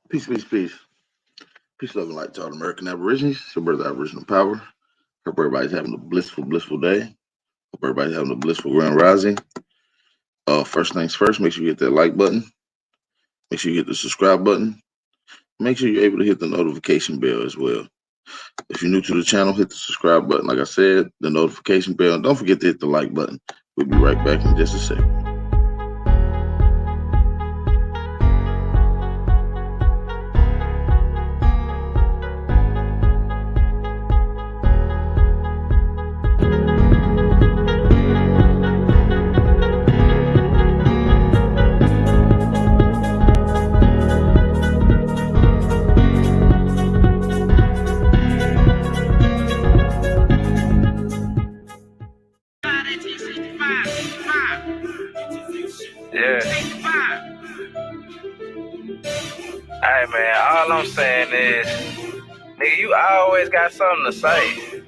Peace, peace, peace. Peace, love, and light to all American Aborigines. It's your brother, Aboriginal Power. Hope everybody's having a blissful, blissful day. Hope everybody's having a blissful grand rising. First things first, make sure you hit that like button. Make sure you hit the subscribe button. Make sure you're able to hit the notification bell as well. If you're new to the channel, hit the subscribe button. Like I said, the notification bell. And don't forget to hit the like button. We'll be right back in just a second. Yeah. Hey man, all I'm saying is, nigga, you always got something to say.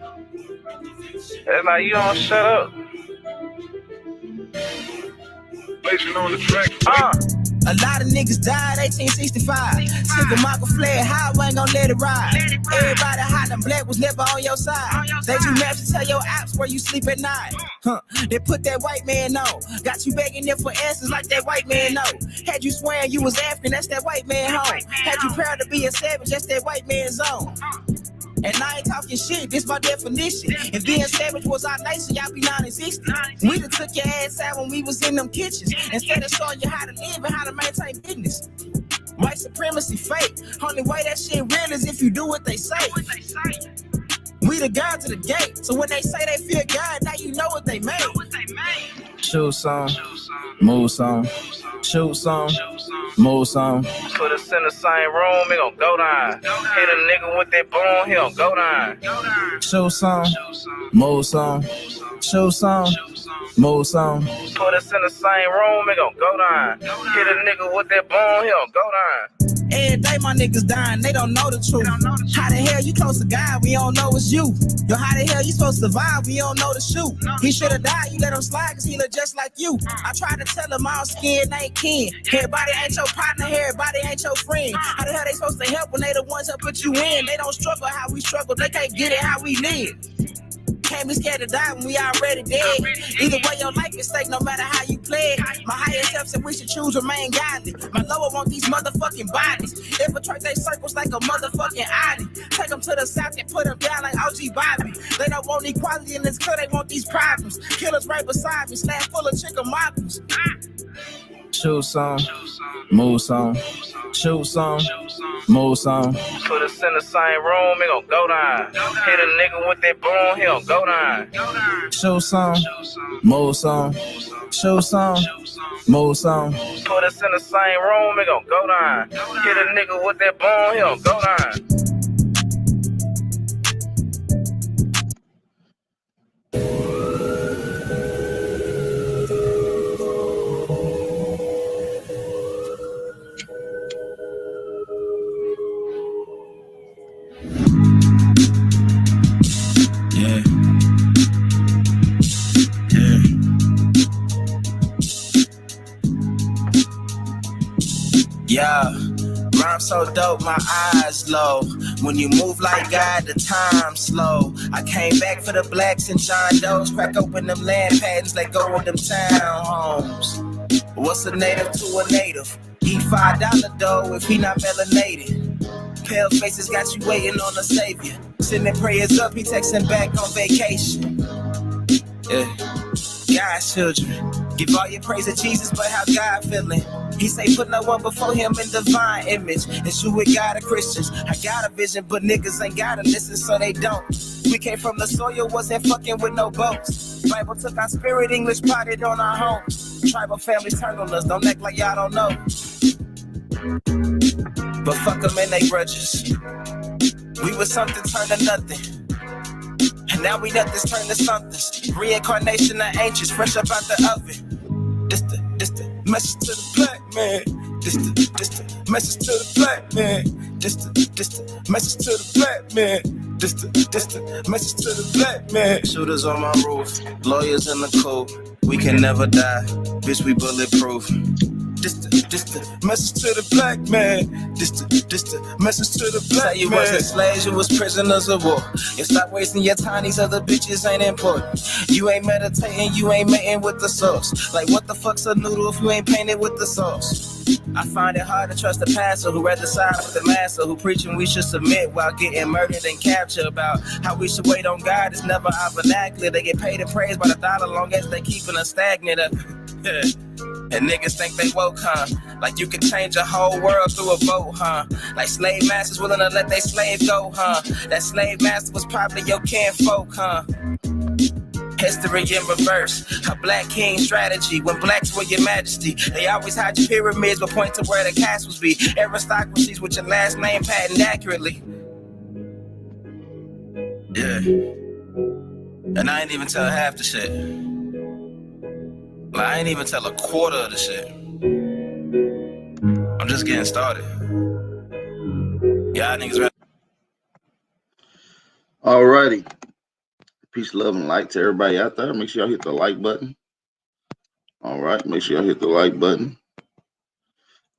It's like you don't shut up. Placing on the track. A lot of niggas died 1865. Took a Michael flare, how I ain't gon' let it ride. Everybody hot and black was never on your side. They do maps to tell your apps where you sleep at night. They put that white man on. Got you begging them for answers like that white man know. Had you swearing you was African, that's that white man home. Had you proud to be a savage, that's that white man's zone. And I ain't talking shit, this my definition. If being savage was our nation, y'all be non-existent. We done took your ass out when we was in them kitchens. Instead of showing you how to live and how to maintain business. White supremacy fake. Only way that shit real is if you do what they say. We the guards of the gate. So when they say they fear God, now you know what they made. Shoot some, move some, shoot some, move some. Put us in the same room, it gon' go down. Hit a nigga with that boom, he gon' go down. Shoot some, move some, shoot some, move some. Put us in the same room, it gon' go down. Hit a nigga with that boom, he gon' go down. Every day my niggas dying, they don't know the truth. How the hell you close to God, we don't know it's you. Yo, how the hell you supposed to survive, we don't know the shoot. He should've died, you let him slide, cause he look just like you. I tried to tell him all skin ain't kin. Everybody ain't your partner, everybody ain't your friend. How the hell they supposed to help when they the ones that put you in? They don't struggle how we struggle, they can't get it how we live. Can't be scared to die when we already dead. Either way, your life is stake, no matter how you play it. My higher self said we should choose remain godly. My lower want these motherfucking bodies. Infiltrate they circles like a motherfucking Audi. Take them to the south and put them down like OG Bobby. They don't want equality in this club, they want these problems. Killers right beside me, slab full of chicken mockers. Shoot some, move some, shoot some, move some. Put us in the same room, it gon' go down. Hit a nigga with that boom, he gon' go down. Shoot some, move some, shoot some, move some. Put us in the same room, it gon' go down. Hit a nigga with that boom, he gon' go down. Yeah, rhyme so dope, my eyes low. When you move like God, the time slow. I came back for the blacks and John Doe's. Crack open them land patents, let go of them townhomes. What's a native to a native? Eat $5 dough if he not melanated. Pale faces got you waiting on a savior. Sending prayers up, he texting back on vacation. Yeah, God's children. Give all your praise to Jesus, but how God feeling? He say put no one before him in divine image. It's you with God of Christians. I got a vision, but niggas ain't gotta listen, so they don't. We came from the soil, wasn't fucking with no boats. Bible took our spirit, English potted on our homes. Tribal families turned on us, don't act like y'all don't know. But fuck them and they grudges. We was something turned to nothing. And now we nothing's turned to something. Reincarnation of ancients, fresh up out the oven. This the message to the black man. This the message to the black man. This the message to the black man. This the message to the black man. Shooters on my roof, lawyers in the coop. We can never die, bitch, we bulletproof. This the message to the black man. This the message to the black man. You wasn't slaves, you was prisoners of war. You stop wasting your time, these other bitches ain't important. You ain't meditating, you ain't mating with the sauce. Like what the fuck's a noodle if you ain't painted with the sauce? I find it hard to trust the pastor who rather side with the master, who preaching we should submit while getting murdered and captured. About how we should wait on God, it's never our vernacular. They get paid and praised by the dollar long as they keeping us stagnant. And niggas think they woke, huh? Like you can change a whole world through a vote, huh? Like slave masters willing to let their slave go, huh? That slave master was probably your kinfolk, huh? History in reverse, a black king strategy. When blacks were your majesty, they always hide your pyramids but point to where the castles be. Aristocracies with your last name patented accurately. Yeah. And I ain't even tell half the shit. Like, I ain't even tell a quarter of the shit. I'm just getting started. Y'all niggas ready? Alrighty. Peace, love, and light to everybody out there. Make sure y'all hit the like button. All right. Make sure y'all hit the like button.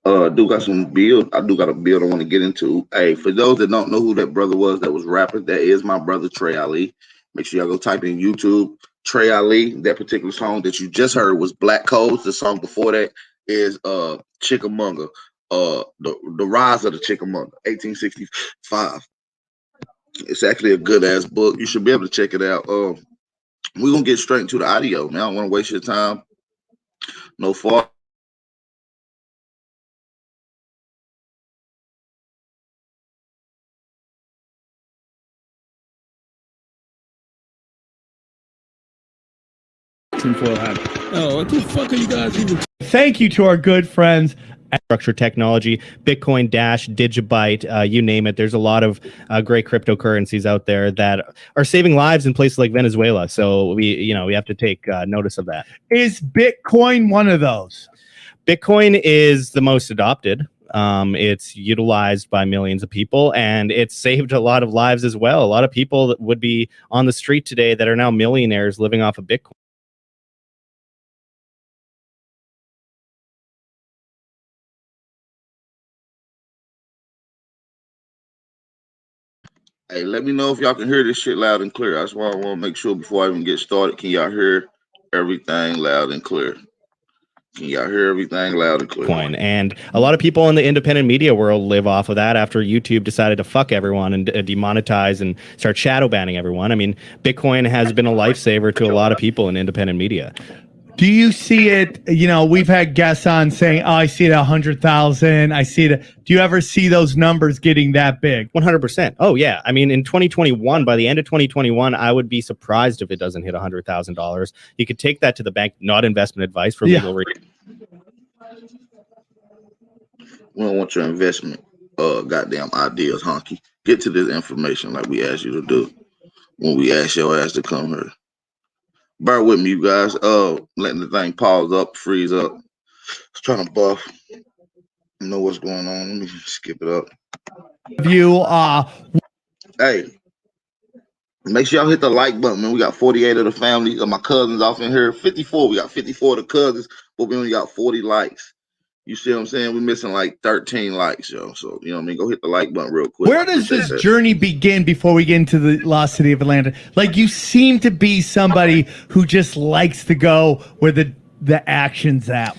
I do got a build I want to get into. Hey, for those that don't know who that brother was that was rapping, that is my brother Trey Ali. Make sure y'all go type in YouTube Trey Ali. That particular song that you just heard was Black Codes. The song before that is Chickamauga, the Rise of the Chickamauga, 1865. It's actually a good ass book. You should be able to check it out. We're gonna get straight into the audio, man. I don't want to waste your time. No fault. Oh, what the fuck are you guys even? Thank you to our good friends at Structure technology, Bitcoin, Dash, Digibyte, you name it. There's a lot of great cryptocurrencies out there that are saving lives in places like Venezuela. So we have to take notice of that. Is Bitcoin one of those? Bitcoin is the most adopted. It's utilized by millions of people, and it's saved a lot of lives as well. A lot of people that would be on the street today that are now millionaires living off of Bitcoin. Hey, let me know if y'all can hear this shit loud and clear. That's why I want to make sure before I even get started. Can y'all hear everything loud and clear? Can y'all hear everything loud and clear? Bitcoin. And a lot of people in the independent media world live off of that after YouTube decided to fuck everyone and demonetize and start shadow banning everyone. I mean, Bitcoin has been a lifesaver to a lot of people in independent media. Do you see it? We've had guests on saying, "Oh, I see it at 100,000. I see it." Do you ever see those numbers getting that big? 100%. Oh yeah. I mean, in 2021, by the end of 2021, I would be surprised if it doesn't hit $100,000. You could take that to the bank. Not investment advice for legal reasons. We don't want your investment, goddamn ideas, honky. Get to this information like we asked you to do when we asked your ass to come here. Bear with me, you guys. Letting the thing pause up, freeze up. It's trying to buff. You know what's going on. Let me skip it up. Hey, make sure y'all hit the like button, man. We got 48 of the family of my cousins off in here. 54. We got 54 of the cousins, but we only got 40 likes. You see what I'm saying? We're missing like 13 likes, yo. So, you know what I mean? Go hit the like button real quick. Where does this journey begin before we get into the lost city of Atlanta? Like, you seem to be somebody who just likes to go where the action's at.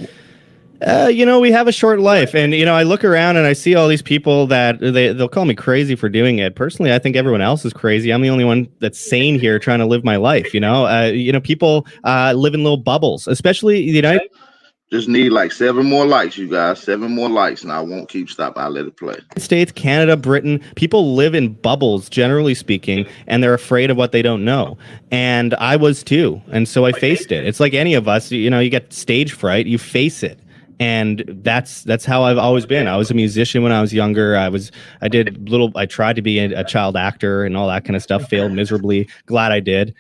We have a short life, and I look around and I see all these people that they'll call me crazy for doing it. Personally, I think everyone else is crazy. I'm the only one that's sane here trying to live my life. People live in little bubbles, especially Just need like 7 more likes, you guys. 7 more likes, and I won't keep stopping. I'll let it play. States, Canada, Britain, people live in bubbles, generally speaking, and they're afraid of what they don't know. And I was too, and so I faced it. It's like any of us, you get stage fright, you face it. And that's how I've always been. I was a musician when I was younger. I tried to be a child actor and all that kind of stuff. Failed miserably. Glad I did,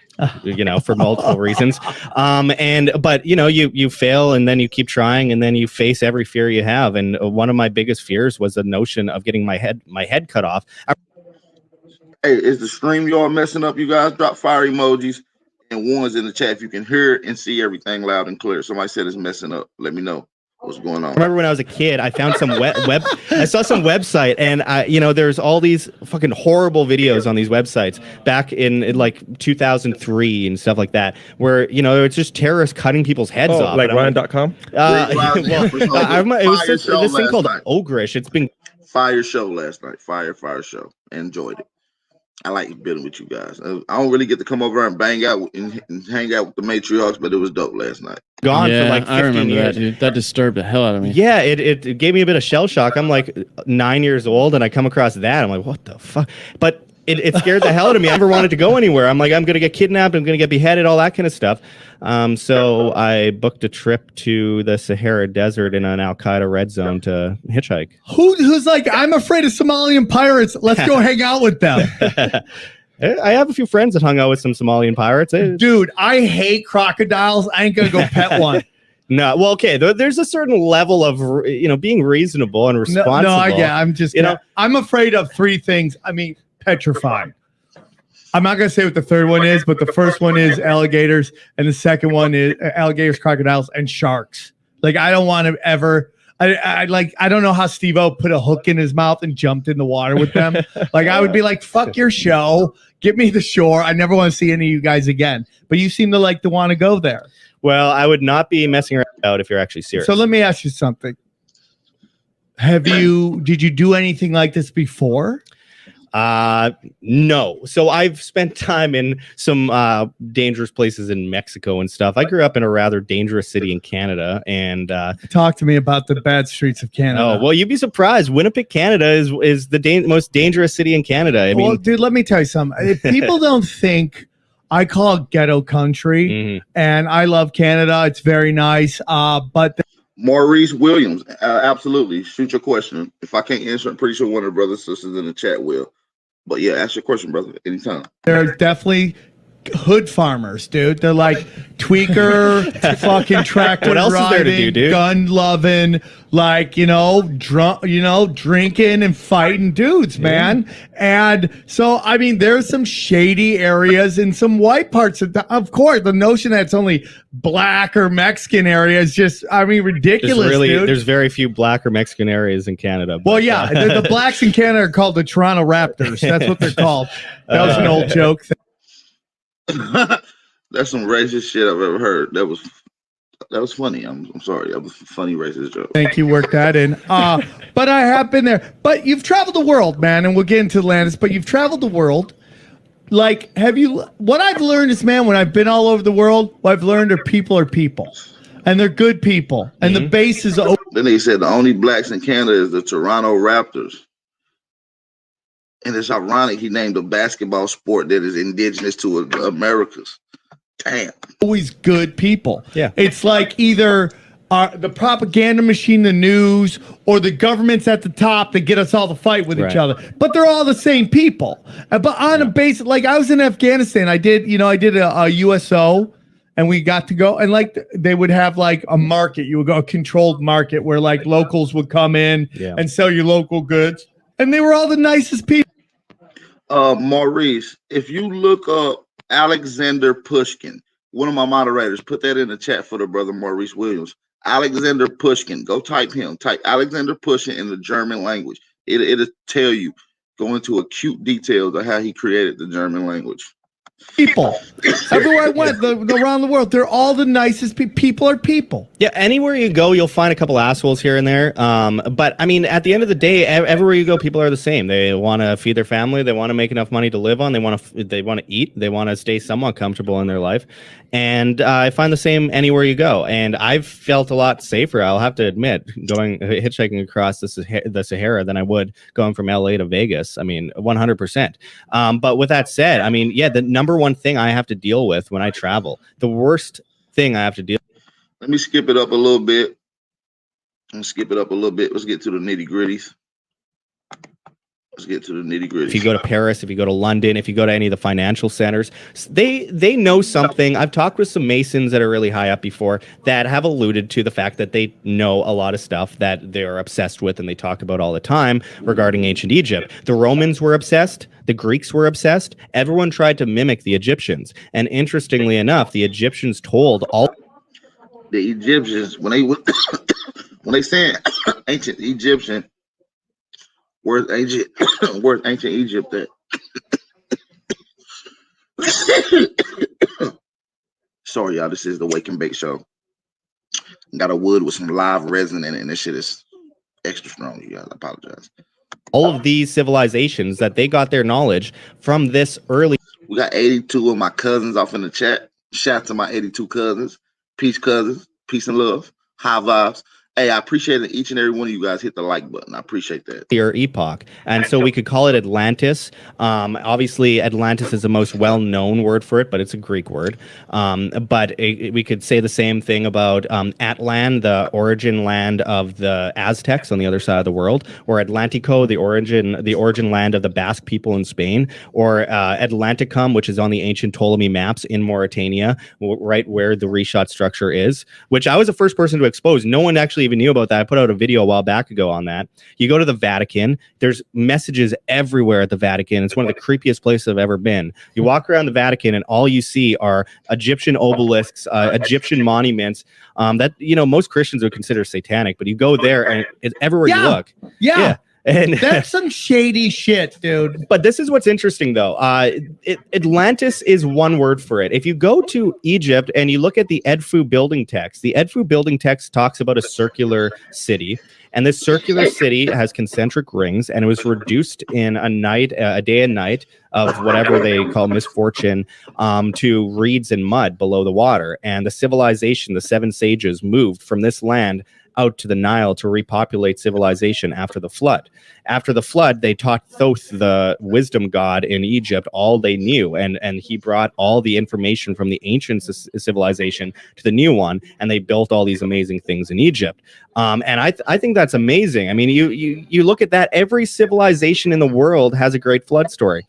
for multiple reasons. But you fail and then you keep trying and then you face every fear you have. And one of my biggest fears was the notion of getting my head cut off. Hey, is the stream y'all messing up? You guys drop fire emojis and ones in the chat if you can hear and see everything loud and clear. Somebody said it's messing up. Let me know. What's going on? I remember when I was a kid, I found some I saw some website, and there's all these fucking horrible videos on these websites back in like 2003 and stuff like that, where it's just terrorists cutting people's heads off. Like Ryan.com? It was this thing called Ogrish. It's been fire show last night. Fire show. Enjoyed it. I like building with you guys. I don't really get to come over and bang out and hang out with the matriarchs, but it was dope last night. Gone for like 15 I remember years. that, dude. That disturbed the hell out of me. Yeah, it gave me a bit of shell shock. I'm like 9 years old, and I come across that. I'm like, what the fuck? But it scared the hell out of me. I never wanted to go anywhere. I'm like, I'm going to get kidnapped. I'm going to get beheaded, all that kind of stuff. So I booked a trip to the Sahara Desert in an Al-Qaeda red zone to hitchhike. Who's like, I'm afraid of Somalian pirates. Let's go hang out with them. I have a few friends that hung out with some Somalian pirates. Dude, I hate crocodiles. I ain't going to go pet one. No, well, okay. There's a certain level of being reasonable and responsible. I'm just I'm afraid of three things. I mean, petrified. I'm not going to say what the third one is, but the first one is alligators, and the second one is alligators, crocodiles, and sharks. Like, I don't want to ever. I don't know how Steve-O put a hook in his mouth and jumped in the water with them. Like, I would be like, fuck your show. Get me the shore. I never want to see any of you guys again. But you seem to want to go there. Well, I would not be messing around if you're actually serious. So let me ask you something. Did you do anything like this before? No. So I've spent time in some dangerous places in Mexico and stuff. I grew up in a rather dangerous city in Canada, and talk to me about the bad streets of Canada. Oh, well, you'd be surprised. Winnipeg, Canada is the most dangerous city in Canada. I mean, dude, let me tell you something. If people don't think I call it ghetto country, and I love Canada. It's very nice. But Maurice Williams, absolutely. Shoot your question. If I can't answer, I'm pretty sure one of the brothers and sisters in the chat will. But yeah, ask your question, brother, anytime. There are definitely hood farmers, dude. They're like tweaker, fucking tractor what else driving, is there to do, dude? Gun loving, drunk, drinking and fighting dudes, man. And so, I mean, there's some shady areas in some white parts of course, the notion that it's only black or Mexican areas just, ridiculous, dude. There's very few black or Mexican areas in Canada. Well, yeah, the blacks in Canada are called the Toronto Raptors. That's what they're called. That was an old joke. That's some racist shit I've ever heard. That was funny. I'm sorry. That was a funny racist joke. Thank you. Work that in. But I have been there. But you've traveled the world, man, and we'll get into Atlantis. But you've traveled the world. Like, what I've learned is, man, when I've been all over the world, what I've learned are people, and they're good people, and the base is open. Then they said the only blacks in Canada is the Toronto Raptors. And it's ironic he named a basketball sport that is indigenous to Americas. Damn. Always good people. Yeah. It's like either the propaganda machine, the news, or the government's at the top that get us all to fight with each other. But they're all the same people. But on a base, like I was in Afghanistan, I did a USO, and we got to go, and they would have a market. You would go a controlled market where locals would come in and sell your local goods. And they were all the nicest people. Maurice, if you look up Alexander Pushkin, one of my moderators, put that in the chat for the brother Maurice Williams. Alexander Pushkin, go type him. Type Alexander Pushkin in the German language. It'll tell you, go into acute details of how he created the German language. People everywhere I went around the world, they're all the nicest people. People are people. Yeah, anywhere you go, you'll find a couple assholes here and there. But I mean, at the end of the day, everywhere you go, people are the same. They want to feed their family. They want to make enough money to live on. They want to eat. They want to stay somewhat comfortable in their life. And I find the same anywhere you go. And I've felt a lot safer, I'll have to admit, going hitchhiking across the Sahara than I would going from LA to Vegas. I mean, 100%. But with that said, I mean, yeah, the number one thing I have to deal with when I travel, the worst thing I have to deal with. Let me skip it up a little bit. Let's get to the nitty gritties. Let's get to the nitty gritty. If you go to Paris, if you go to London, if you go to any of the financial centers, they know something. I've talked with some Masons that are really high up before that have alluded to the fact that they know a lot of stuff that they're obsessed with and they talk about all the time regarding ancient Egypt. The Romans were obsessed. The Greeks were obsessed. Everyone tried to mimic the Egyptians. And interestingly enough, the Egyptians told all... The Egyptians, when they When they saying ancient Egyptian, where's ancient where's ancient Egypt at? Sorry, y'all. This is the Wake and Bake Show. Got a wood with some live resin in it, and this shit is extra strong. You guys, I apologize. All of these civilizations that they got their knowledge from this early. We got 82 of my cousins off in the chat. Shout out to my 82 cousins. Peace, cousins. Peace and love. High vibes. Hey, I appreciate that each and every one of you guys hit the like button. I appreciate that. Epoch. And so we could call it Atlantis. Obviously, Atlantis is the most well-known word for it, but it's a Greek word. But we could say the same thing about Atlan, the origin land of the Aztecs on the other side of the world, or Atlantico, the origin land of the Basque people in Spain, or Atlanticum, which is on the ancient Ptolemy maps in Mauritania, right where the reshot structure is, which I was the first person to expose. No one actually even knew about that. I put out a video a while back ago on that. You go to the Vatican, there's messages everywhere at the Vatican. It's one of the creepiest places I've ever been. You walk around the Vatican and all you see are Egyptian obelisks, Egyptian monuments that, you know, most Christians would consider satanic, but you go there and it's everywhere you look. Yeah. And that's some shady shit, dude. But this is what's interesting, though. Atlantis is one word for it. If you go to Egypt and you look at the Edfu building text, the Edfu building text talks about a circular city. And this circular city has concentric rings, and it was reduced in a day and night of whatever they call misfortune to reeds and mud below the water. And the civilization, the 7 sages, moved from this land out to the Nile to repopulate civilization after the flood. After the flood, they taught Thoth, the wisdom god in Egypt, all they knew, and he brought all the information from the ancient civilization to the new one, and they built all these amazing things in Egypt. And I think that's amazing. I mean, you look at that, every civilization in the world has a great flood story.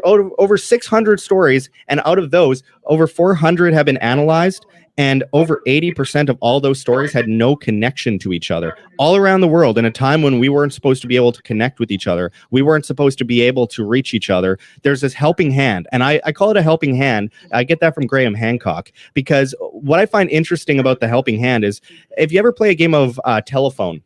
Over 600 stories, and out of those, over 400 have been analyzed. And over 80% of all those stories had no connection to each other all around the world in a time when we weren't supposed to be able to connect with each other. We weren't supposed to be able to reach each other. There's this helping hand, and I call it a helping hand. I get that from Graham Hancock, because what I find interesting about the helping hand is if you ever play a game of telephone,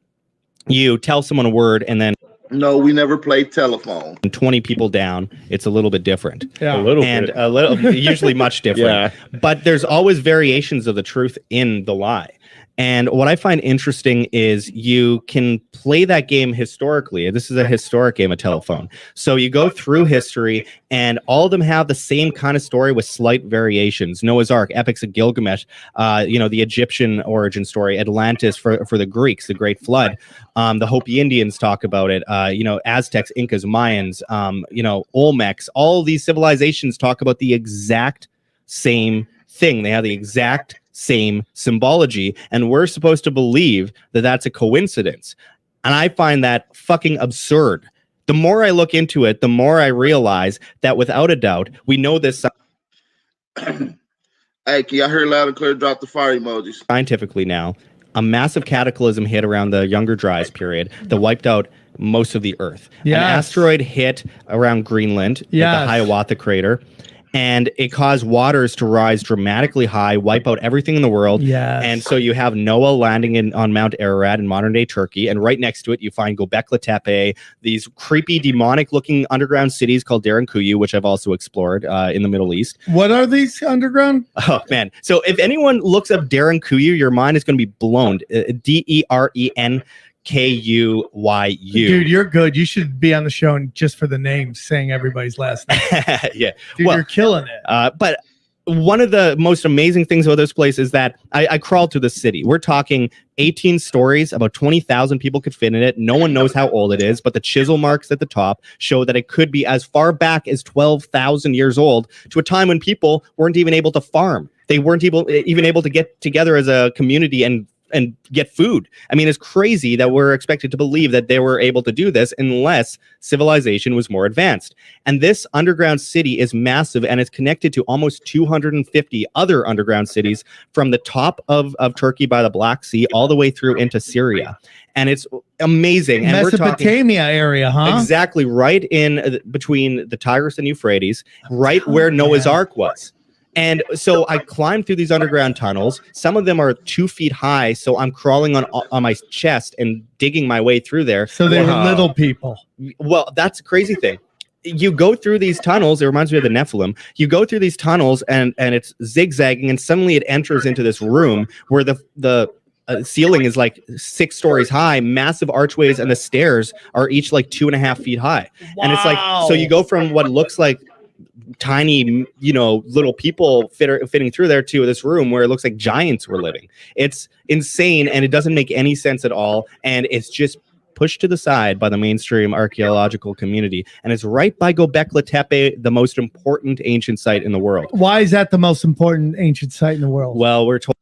you tell someone a word and then No, we never played telephone. 20 people down, it's a little bit different. Yeah. A little usually much different. Yeah. But there's always variations of the truth in the lie. And what I find interesting is you can play that game historically. This is a historic game of telephone. So you go through history, and all of them have the same kind of story with slight variations. Noah's Ark, Epics of Gilgamesh, the Egyptian origin story, Atlantis for the Greeks, the Great Flood. The Hopi Indians talk about it. Aztecs, Incas, Mayans, Olmecs. All these civilizations talk about the exact same thing. They have the exact same symbology, and we're supposed to believe that that's a coincidence. And I find that fucking absurd. The more I look into it, the more I realize that without a doubt, we know this. Hey, can y'all hear loud and clear? Drop the fire emojis. Scientifically now, a massive cataclysm hit around the Younger Dryas period that wiped out most of the Earth. Yes. An asteroid hit around Greenland at the Hiawatha crater, and it caused waters to rise dramatically high, wipe out everything in the world. Yes. And so you have Noah landing on Mount Ararat in modern-day Turkey, and right next to it you find Göbekli Tepe, these creepy, demonic-looking underground cities called Derinkuyu, which I've also explored in the Middle East. What are these underground? Oh, man. So if anyone looks up Derinkuyu, your mind is going to be blown. Deren. Kuyu. Dude, you're good. You should be on the show and just for the name, saying everybody's last name. Yeah. Dude, you're killing it. But one of the most amazing things about this place is that I crawled through the city. We're talking 18 stories, about 20,000 people could fit in it. No one knows how old it is, but the chisel marks at the top show that it could be as far back as 12,000 years old, to a time when people weren't even able to farm. They weren't even able to get together as a community and get food. I mean, it's crazy that we're expected to believe that they were able to do this unless civilization was more advanced. And this underground city is massive, and it's connected to almost 250 other underground cities from the top of Turkey by the Black Sea all the way through into Syria. And it's amazing. And Mesopotamia area, huh? Exactly, right in between the Tigris and Euphrates, right where Noah's Ark was. And so I climbed through these underground tunnels. Some of them are 2 feet high, so I'm crawling on my chest and digging my way through there. So they were little people. Well, that's a crazy thing. You go through these tunnels. It reminds me of the Nephilim. You go through these tunnels, and it's zigzagging, and suddenly it enters into this room where the ceiling is like 6 stories high, massive archways, and the stairs are each like 2.5 feet high. Wow. And it's like, so you go from what looks like tiny, little people fitting through there to this room where it looks like giants were living. It's insane, and it doesn't make any sense at all. And it's just pushed to the side by the mainstream archaeological community. And it's right by Göbekli Tepe, the most important ancient site in the world. Why is that the most important ancient site in the world? Well, we're told.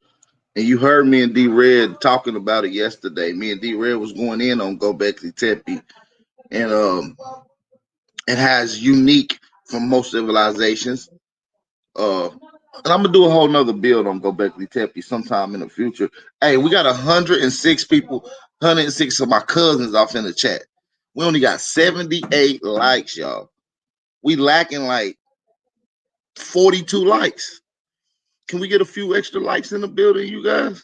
And you heard me and D-Red talking about it yesterday. Me and D-Red was going in on Göbekli Tepe. And it has unique from most civilizations. And I'm gonna do a whole nother build on Göbekli Tepe sometime in the future. Hey, we got 106 people, 106 of my cousins off in the chat. We only got 78 likes, y'all. We lacking like 42 likes. Can we get a few extra likes in the building, you guys?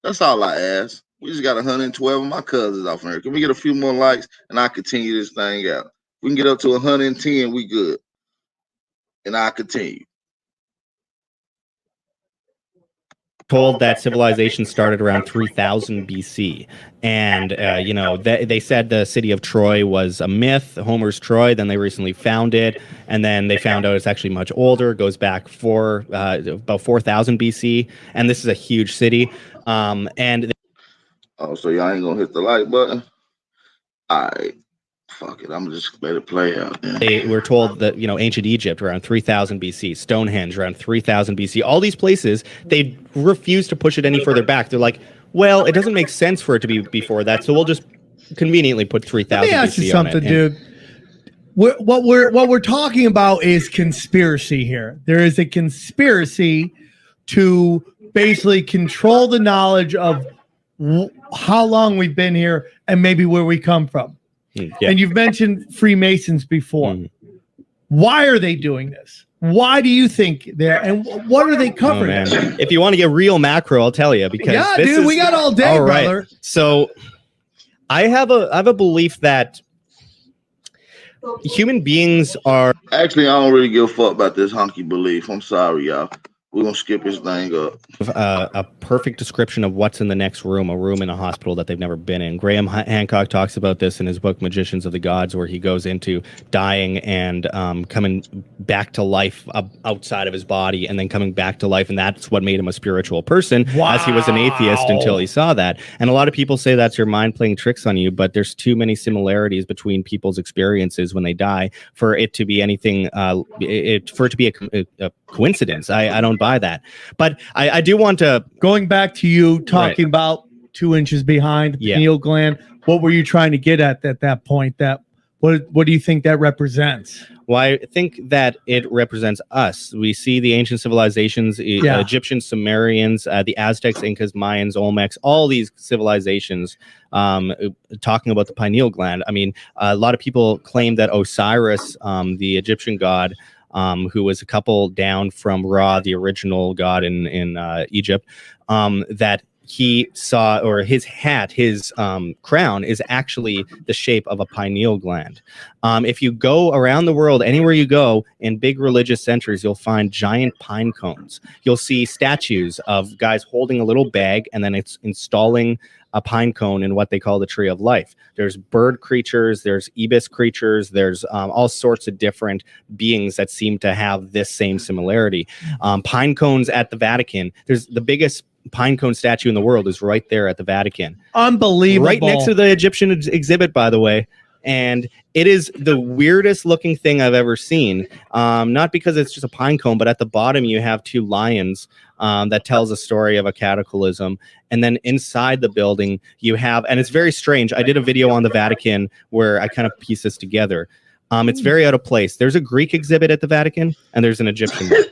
That's all I ask. We just got 112 of my cousins off in here. Can we get a few more likes and I'll continue this thing out? If we can get up to 110, we good. And I'll continue. Told that civilization started around 3000 BC. And, they said the city of Troy was a myth, Homer's Troy. Then they recently found it. And then they found out it's actually much older, goes back about 4000 BC. And this is a huge city. So y'all ain't going to hit the like button? All right. Fuck it, I'm just let it play out. Man. They were told that, ancient Egypt around 3000 BC, Stonehenge around 3000 BC, all these places, they refuse to push it any further back. They're like, well, it doesn't make sense for it to be before that, so we'll just conveniently put 3000 BC. Let me ask you something, dude. What we're talking about is conspiracy here. There is a conspiracy to basically control the knowledge of how long we've been here and maybe where we come from. Yeah. And you've mentioned Freemasons before. Why are they doing this? Why do you think they're, and what are they covering? If you want to get real macro, I'll tell you, because we got all day, all right, brother. So I have a belief that human beings are actually, I don't really give a fuck about this honky belief. I'm sorry, y'all. We're going to skip this thing up. A perfect description of what's in the next room, a room in a hospital that they've never been in. Graham Hancock talks about this in his book, Magicians of the Gods, where he goes into dying and coming back to life outside of his body and then coming back to life. And that's what made him a spiritual person, as he was an atheist until he saw that. And a lot of people say that's your mind playing tricks on you, but there's too many similarities between people's experiences when they die for it to be anything, for it to be a coincidence. I don't buy that, but I do want to, going back to you talking about 2 inches behind the pineal gland. What were you trying to get at that point? That what do you think that represents? Well, I think that it represents us. We see the ancient civilizations, Egyptians, Sumerians, the Aztecs, Incas, Mayans, Olmecs, all these civilizations talking about the pineal gland. I mean, a lot of people claim that Osiris, the Egyptian god, who was a couple down from Ra, the original god in Egypt, that he saw, or his hat, his crown is actually the shape of a pineal gland. If you go around the world, anywhere you go in big religious centers, you'll find giant pine cones. You'll see statues of guys holding a little bag and then it's installing a pine cone in what they call the tree of life. There's bird creatures, there's ibis creatures, there's all sorts of different beings that seem to have this same similarity. Pine cones at the Vatican, there's the biggest pine cone statue in the world is right there at the Vatican. Unbelievable. Right next to the Egyptian exhibit, by the way. And it is the weirdest looking thing I've ever seen. Not because it's just a pine cone, but at the bottom you have 2 lions that tells a story of a cataclysm. And then inside the building you have, and it's very strange. I did a video on the Vatican where I kind of piece this together. It's very out of place. There's a Greek exhibit at the Vatican and there's an Egyptian one.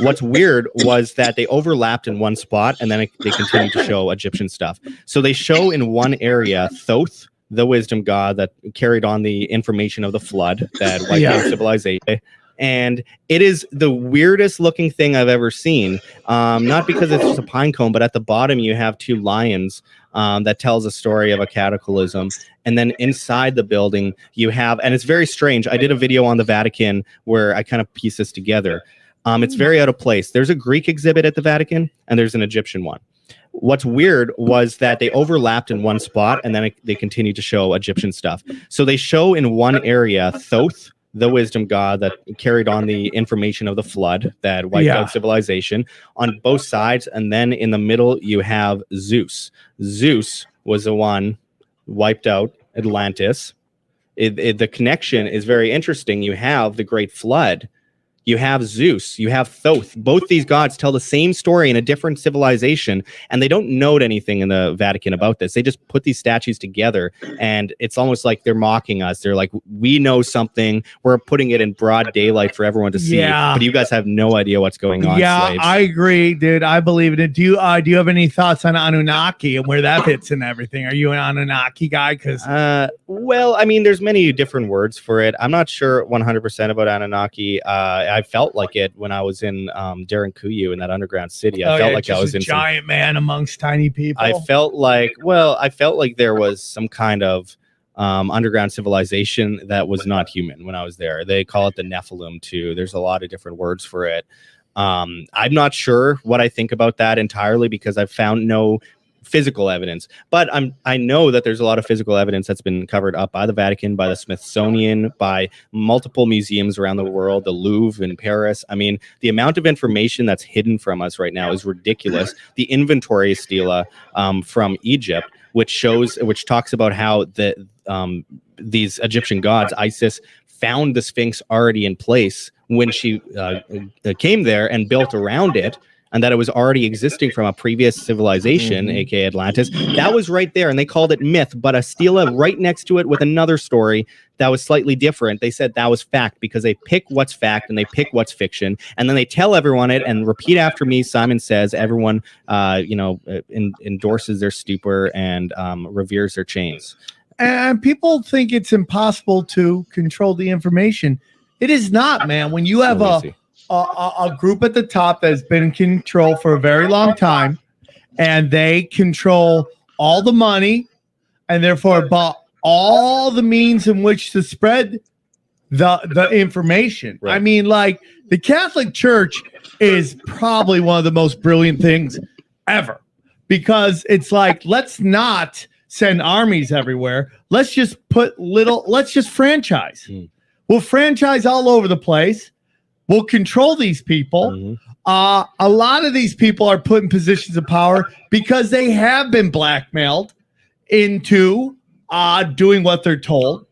What's weird was that they overlapped in one spot and then they continued to show Egyptian stuff. So they show in one area Thoth, the wisdom god that carried on the information of the flood that wiped out civilization. And it is the weirdest looking thing I've ever seen. Not because it's just a pine cone, but at the bottom you have two lions that tells a story of a cataclysm. And then inside the building you have, and it's very strange. I did a video on the Vatican where I kind of piece this together. It's very out of place. There's a Greek exhibit at the Vatican and there's an Egyptian one. What's weird was that they overlapped in one spot and then they continued to show Egyptian stuff. So they show in one area Thoth, the wisdom god that carried on the information of the flood that wiped out civilization on both sides. And then in the middle, you have Zeus. Zeus was the one wiped out Atlantis. The connection is very interesting. You have the great flood. You have Zeus, you have Thoth. Both these gods tell the same story in a different civilization, and they don't note anything in the Vatican about this. They just put these statues together, and it's almost like they're mocking us. They're like, we know something. We're putting it in broad daylight for everyone to see, but you guys have no idea what's going on. Yeah, slaves. I agree, dude. I believe in it. Do you have any thoughts on Anunnaki and where that fits in everything? Are you an Anunnaki guy? Because well, I mean, there's many different words for it. I'm not sure 100% about Anunnaki. I felt like it when I was in Kuyu in that underground city. I felt like I was in giant man amongst tiny people. I felt like there was some kind of underground civilization that was not human when I was there. They call it the Nephilim too. There's a lot of different words for it. I'm not sure what I think about that entirely because I've found no physical evidence, but I know that there's a lot of physical evidence that's been covered up by the Vatican, by the Smithsonian, by multiple museums around the world, the Louvre in Paris. I mean, the amount of information that's hidden from us right now is ridiculous. The inventory stela from Egypt, which talks about how these Egyptian gods, Isis, found the Sphinx already in place when she came there and built around it, and that it was already existing from a previous civilization, aka Atlantis. That was right there, and they called it myth, but a stela right next to it with another story that was slightly different. They said that was fact because they pick what's fact and they pick what's fiction, and then they tell everyone it and repeat after me. Simon says everyone, endorses their stupor and reveres their chains. And people think it's impossible to control the information. It is not, man. When you have a group at the top that's been in control for a very long time, and they control all the money and therefore bought all the means in which to spread the information. Right. I mean, like, the Catholic Church is probably one of the most brilliant things ever, because it's like, let's not send armies everywhere. Let's just franchise. We'll franchise all over the place. We'll control these people. A lot of these people are put in positions of power because they have been blackmailed into doing what they're told.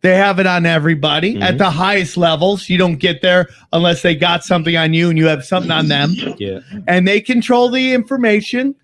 They have it on everybody at the highest levels. You don't get there unless they got something on you and you have something on them. Yeah. And they control the information,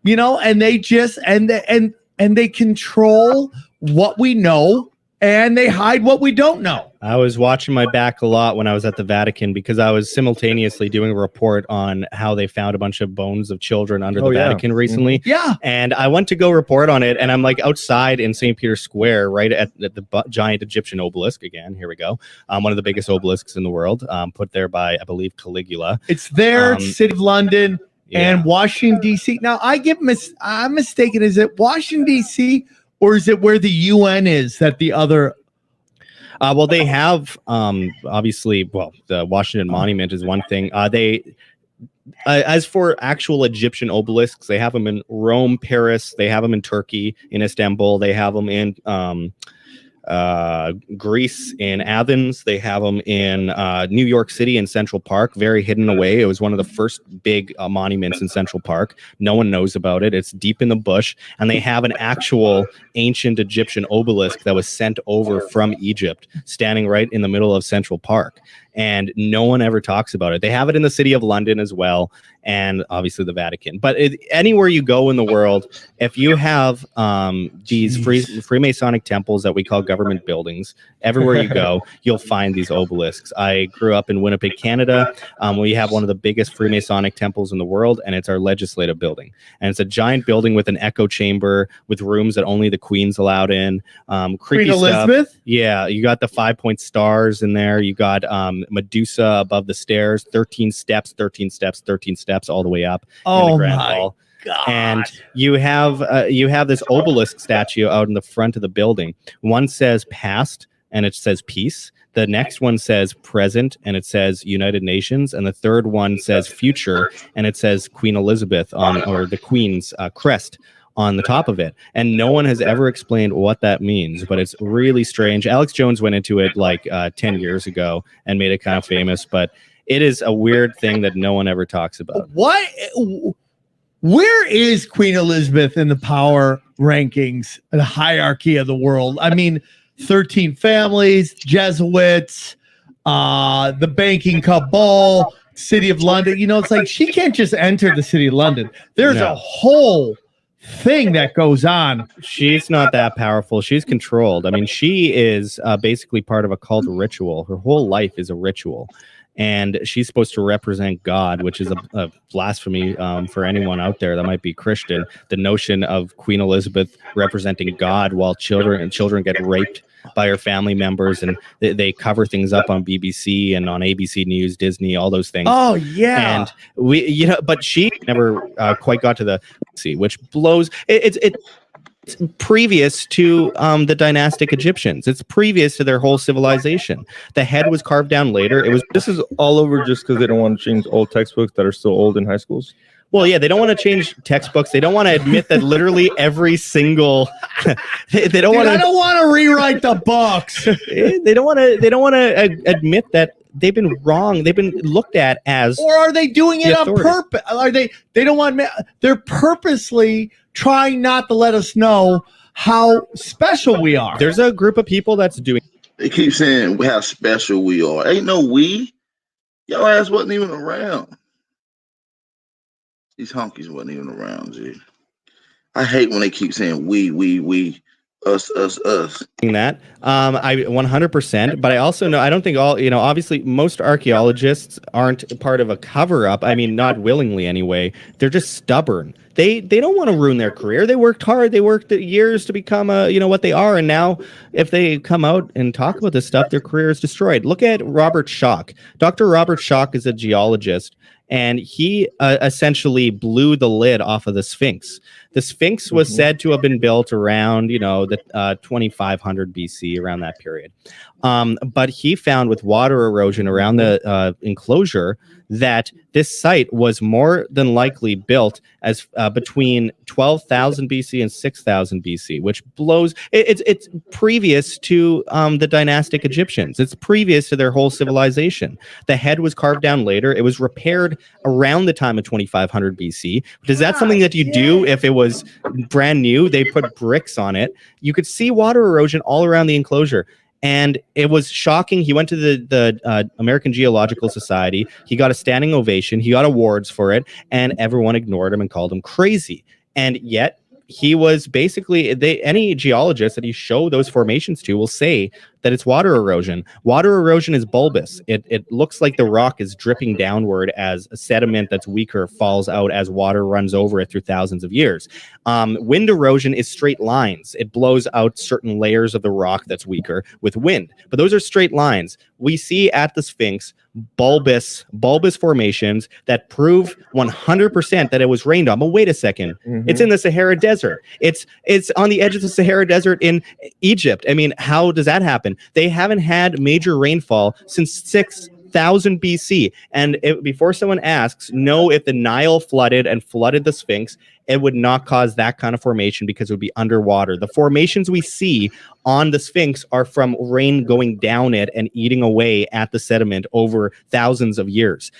and they just and they control what we know, and they hide what we don't know. I was watching my back a lot when I was at the Vatican because I was simultaneously doing a report on how they found a bunch of bones of children under the Vatican recently. Yeah. And I went to go report on it, and I'm like outside in St. Peter's Square, right at the giant Egyptian obelisk. Again, here we go. One of the biggest obelisks in the world, put there by, I believe, Caligula. It's there, City of London and Washington, D.C. Now, I'm mistaken. Is it Washington, D.C., or is it where the UN is that the other... Well, they have obviously. Well, the Washington Monument is one thing. As for actual Egyptian obelisks, they have them in Rome, Paris. They have them in Turkey, in Istanbul. They have them in Greece, in Athens. They have them in New York City in Central Park, very hidden away. It was one of the first big monuments in Central Park. No one knows about it. It's deep in the bush, and they have an actual ancient Egyptian obelisk that was sent over from Egypt, standing right in the middle of Central Park. And no one ever talks about it. They have it in the City of London as well, and obviously the Vatican. But anywhere you go in the world, if you have these Freemasonic temples that we call government buildings, everywhere you go, you'll find these obelisks. I grew up in Winnipeg, Canada. We have one of the biggest Freemasonic temples in the world, and it's our legislative building. And it's a giant building with an echo chamber with rooms that only the Queen's allowed in. Creepy Queen Elizabeth? Stuff. Yeah, you got the 5-point stars in there. You got and Medusa above the stairs, 13 steps, 13 steps, 13 steps, all the way up in Oh the grand my hall. God. And you have this obelisk statue out in the front of the building. One says past and it says peace. The next one says present and it says United Nations, and the third one says future and it says Queen Elizabeth or the Queen's crest on the top of it. And no one has ever explained what that means, but it's really strange. Alex Jones went into it like 10 years ago and made it kind of famous, but it is a weird thing that no one ever talks about. What? Where is Queen Elizabeth in the power rankings, the hierarchy of the world? I mean, 13 families, Jesuits, the banking cabal, City of London. You know, it's like she can't just enter the City of London. There's a whole thing that goes on. She's not that powerful. She's controlled. I mean, she is basically part of a cult ritual. Her whole life is a ritual. And she's supposed to represent God, which is a blasphemy for anyone out there that might be Christian. The notion of Queen Elizabeth representing God while children get raped by her family members, and they cover things up on BBC and on ABC News, Disney, all those things. Oh yeah, and but she never quite got to the sea, which blows. It's previous to the dynastic Egyptians. It's previous to their whole civilization. The head was carved down later. This is all over just because they don't want to change old textbooks that are still old in high schools. Well, yeah, they don't want to change textbooks. They don't want to admit that literally every single. they don't want. I don't want to rewrite the books. They don't want to admit that they've been wrong. They've been looked at as. Or are they doing it on purpose? Are they? They don't want. They're purposely trying not to let us know how special we are. There's a group of people that's doing. They keep saying how special we are. Ain't no we. Your ass wasn't even around. These honkies wasn't even around, G. I hate when they keep saying we, us. That I 100%, but I also know I don't think all obviously most archaeologists aren't part of a cover up. I mean, not willingly anyway. They're just stubborn. They don't want to ruin their career. They worked hard. They worked years to become what they are, and now if they come out and talk about this stuff, their career is destroyed. Look at Robert Schoch. Dr. Robert Schoch is a geologist. And he essentially blew the lid off of the Sphinx. The Sphinx was said to have been built around, the 2500 BC, around that period. But he found with water erosion around the enclosure that this site was more than likely built as between 12,000 BC and 6,000 BC, which blows. It's previous to the dynastic Egyptians. It's previous to their whole civilization. The head was carved down later. It was repaired around the time of 2500 BC. But is that something that you do if it was brand new? They put bricks on it. You could see water erosion all around the enclosure. And it was shocking. He went to the American Geological Society. He got a standing ovation. He got awards for it. And everyone ignored him and called him crazy. And yet he was basically any geologist that you show those formations to will say that it's water erosion. Water erosion is bulbous. It looks like the rock is dripping downward as a sediment that's weaker falls out as water runs over it through thousands of years. Wind erosion is straight lines. It blows out certain layers of the rock that's weaker with wind. But those are straight lines. We see at the Sphinx bulbous formations that prove 100% that it was rained on. But wait a second. It's in the Sahara Desert. It's on the edge of the Sahara Desert in Egypt. I mean, how does that happen? They haven't had major rainfall since 6,000 BC. And before someone asks, no, if the Nile flooded the Sphinx, it would not cause that kind of formation because it would be underwater. The formations we see on the Sphinx are from rain going down it and eating away at the sediment over thousands of years.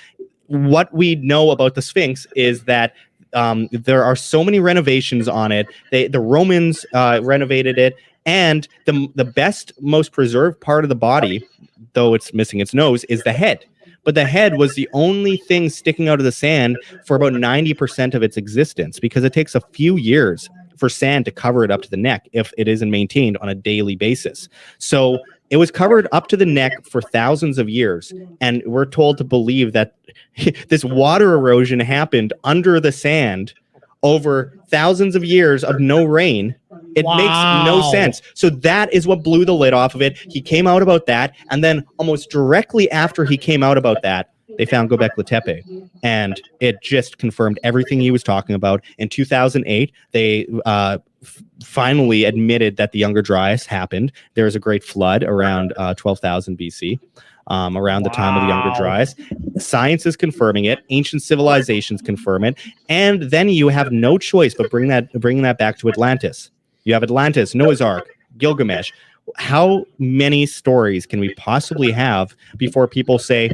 What we know about the Sphinx is that there are so many renovations on it. The Romans renovated it. And the best, most preserved part of the body, though it's missing its nose, is the head. But the head was the only thing sticking out of the sand for about 90% of its existence, because it takes a few years for sand to cover it up to the neck if it isn't maintained on a daily basis. So it was covered up to the neck for thousands of years. And we're told to believe that this water erosion happened under the sand over thousands of years of no rain. It makes no sense. So that is what blew the lid off of it. He came out about that, and then almost directly after he came out about that, they found Göbekli Tepe, and it just confirmed everything he was talking about. In 2008, they finally admitted that the Younger Dryas happened. There was a great flood around 12,000 BC. Around the time of the Younger Dryas. Science is confirming it. Ancient civilizations confirm it. And then you have no choice but bringing that back to Atlantis. You have Atlantis, Noah's Ark, Gilgamesh. How many stories can we possibly have before people say,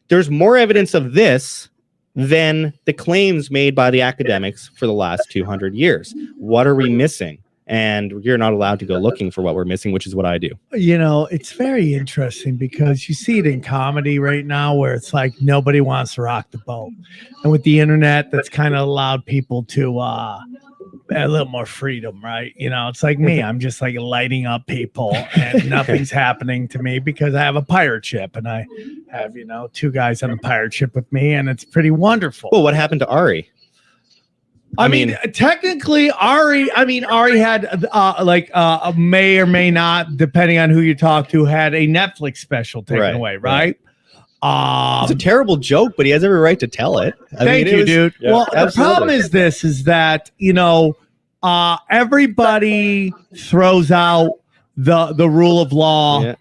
there's more evidence of this than the claims made by the academics for the last 200 years? What are we missing? And you're not allowed to go looking for what we're missing, which is what I do. You know, it's very interesting because you see it in comedy right now where it's like nobody wants to rock the boat. And with the internet, that's kind of allowed people to a little more freedom, right? You know, it's like me. I'm just like lighting up people and nothing's happening to me because I have a pirate ship and I have, you know, 2 guys on a pirate ship with me and it's pretty wonderful. Well, what happened to Ari? I mean, technically, Ari had may or may not, depending on who you talk to, had a Netflix special taken away, right? It's a terrible joke, but he has every right to tell it. Thank you, dude. Yeah, well, absolutely. The problem is that, you know, everybody throws out the rule of law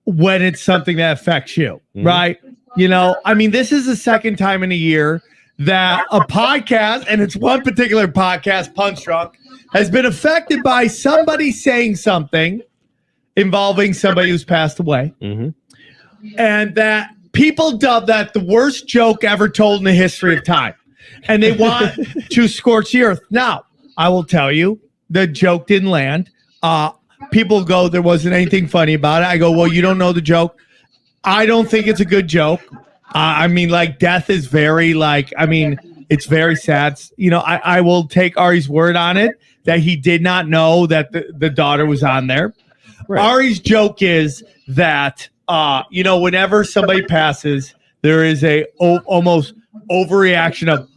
when it's something that affects you, right? You know, I mean, this is the second time in a year that a podcast, and it's one particular podcast, Punch Drunk, has been affected by somebody saying something involving somebody who's passed away. And that people dub that the worst joke ever told in the history of time. And they want to scorch the earth. Now, I will tell you, the joke didn't land. People go, there wasn't anything funny about it. I go, well, you don't know the joke. I don't think it's a good joke. I mean, like, death is very, like, I mean, it's very sad. You know, I will take Ari's word on it that he did not know that the daughter was on there. Right. Ari's joke is that, you know, whenever somebody passes, there is a almost overreaction of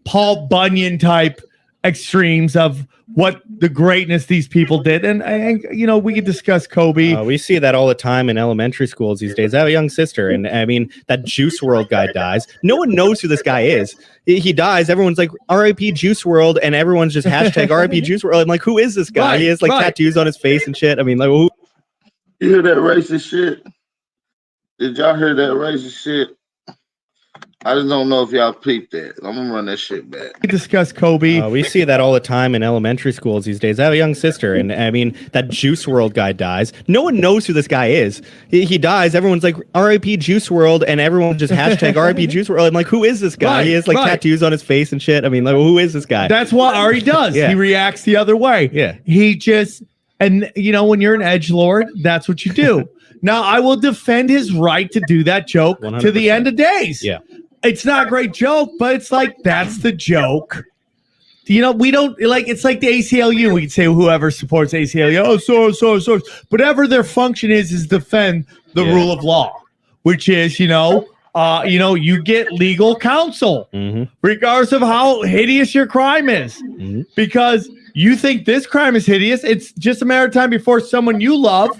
Paul Bunyan type extremes of what the greatness these people did. And you know, we could discuss Kobe. We see that all the time in elementary schools these days. I have a young sister, and I mean, that Juice World guy dies. No one knows who this guy is. He dies. Everyone's like, RIP Juice World, and everyone's just hashtag RIP Juice World. I'm like, who is this guy? He has like tattoos on his face and shit. I mean, like, who? You hear that racist shit? Did y'all hear that racist shit? I just don't know if y'all peeped that. I'm gonna run that shit back. We discuss Kobe. We see that all the time in elementary schools these days. I have a young sister, and I mean, that Juice World guy dies. No one knows who this guy is. He dies. Everyone's like, RIP Juice World, and everyone's just hashtag RIP Juice World. I'm like, who is this guy? He has like tattoos on his face and shit. I mean, like, who is this guy? That's what Ari does. He reacts the other way. He just, and you know, when you're an edgelord, that's what you do. Now, I will defend his right to do that joke 100%. To the end of days. It's not a great joke, but it's like, that's the joke. You know, we don't, like, it's like the ACLU. We can say whoever supports ACLU, whatever their function is defend the rule of law, which is, you know, you get legal counsel, regardless of how hideous your crime is. Because you think this crime is hideous, it's just a matter of time before someone you love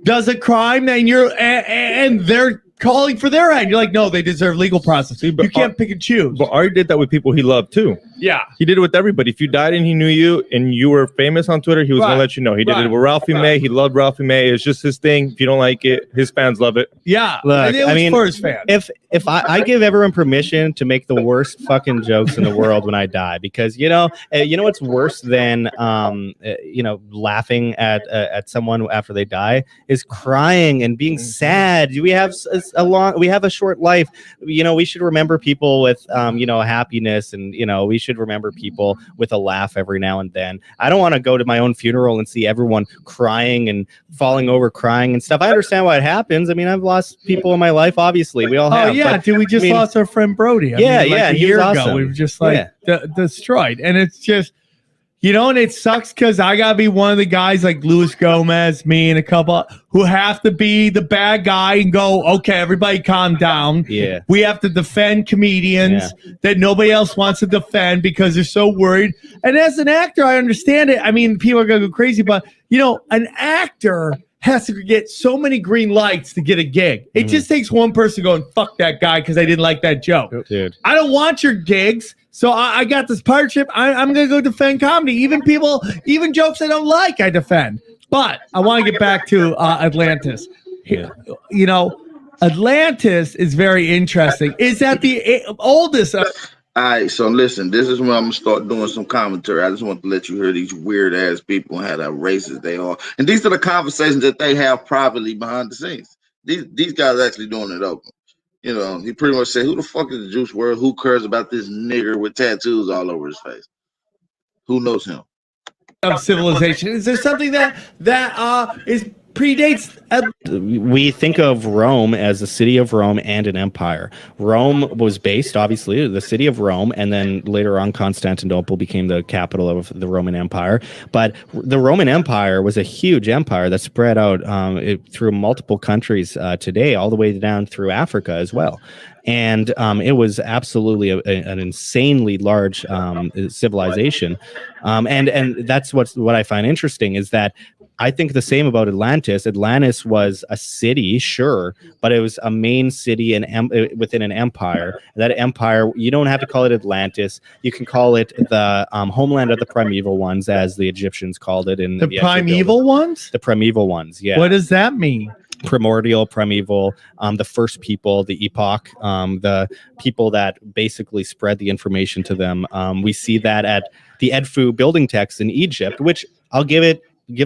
does a crime and they're calling for their head. You're like, no, they deserve legal process. See, you can't pick and choose. But Ari did that with people he loved too. Yeah. He did it with everybody. If you died and he knew you and you were famous on Twitter, he was gonna let you know. He did it with Ralphie May. He loved Ralphie May. It's just his thing. If you don't like it, his fans love it. Yeah. Look, I mean, for his fans. If I give everyone permission to make the worst fucking jokes in the world when I die, because you know what's worse than laughing at someone after they die is crying and being sad. We have a short life. You know, we should remember people with happiness, and you know, we should remember people with a laugh every now and then. I don't want to go to my own funeral and see everyone crying and falling over crying and stuff. I understand why it happens. I mean, I've lost people in my life, obviously. We all have. Yeah, dude, we just lost our friend Brody. A year ago, we were just like destroyed. And it's just, You know, and it sucks because I gotta be one of the guys like Luis Gomez, me, and a couple who have to be the bad guy and go, okay, everybody calm down. Yeah. We have to defend comedians that nobody else wants to defend because they're so worried. And as an actor, I understand it. I mean, people are gonna go crazy, but you know, an actor has to get so many green lights to get a gig. It just takes one person going, fuck that guy because I didn't like that joke. Dude. I don't want your gigs. So I got this partnership. I'm going to go defend comedy. Even jokes I don't like, I defend. But I want to get back to Atlantis. Yeah. You know, Atlantis is very interesting. Is that the oldest? All right, so listen, this is when I'm gonna start doing some commentary. I just want to let you hear these weird ass people and how that racist they are. And these are the conversations that they have privately behind the scenes. These guys actually doing it open. You know, he pretty much said, who the fuck is the Juice WRLD? Who cares about this nigger with tattoos all over his face? Who knows him? Of civilization. Is there something that is predates? We think of Rome as the city of Rome and an empire. Rome was based, obviously, the city of Rome, and then later on Constantinople became the capital of the Roman Empire. But the Roman Empire was a huge empire that spread out through multiple countries today, all the way down through Africa as well. And it was absolutely an insanely large civilization. And that's what I find interesting is that I think the same about Atlantis. Atlantis was a city, sure, but it was a main city within an empire. That empire, you don't have to call it Atlantis. You can call it the homeland of the primeval ones, as the Egyptians called it. In the primeval ones? The primeval ones, yeah. What does that mean? Primordial, primeval, the first people, the epoch, the people that basically spread the information to them. We see that at the Edfu building text in Egypt, which I'll give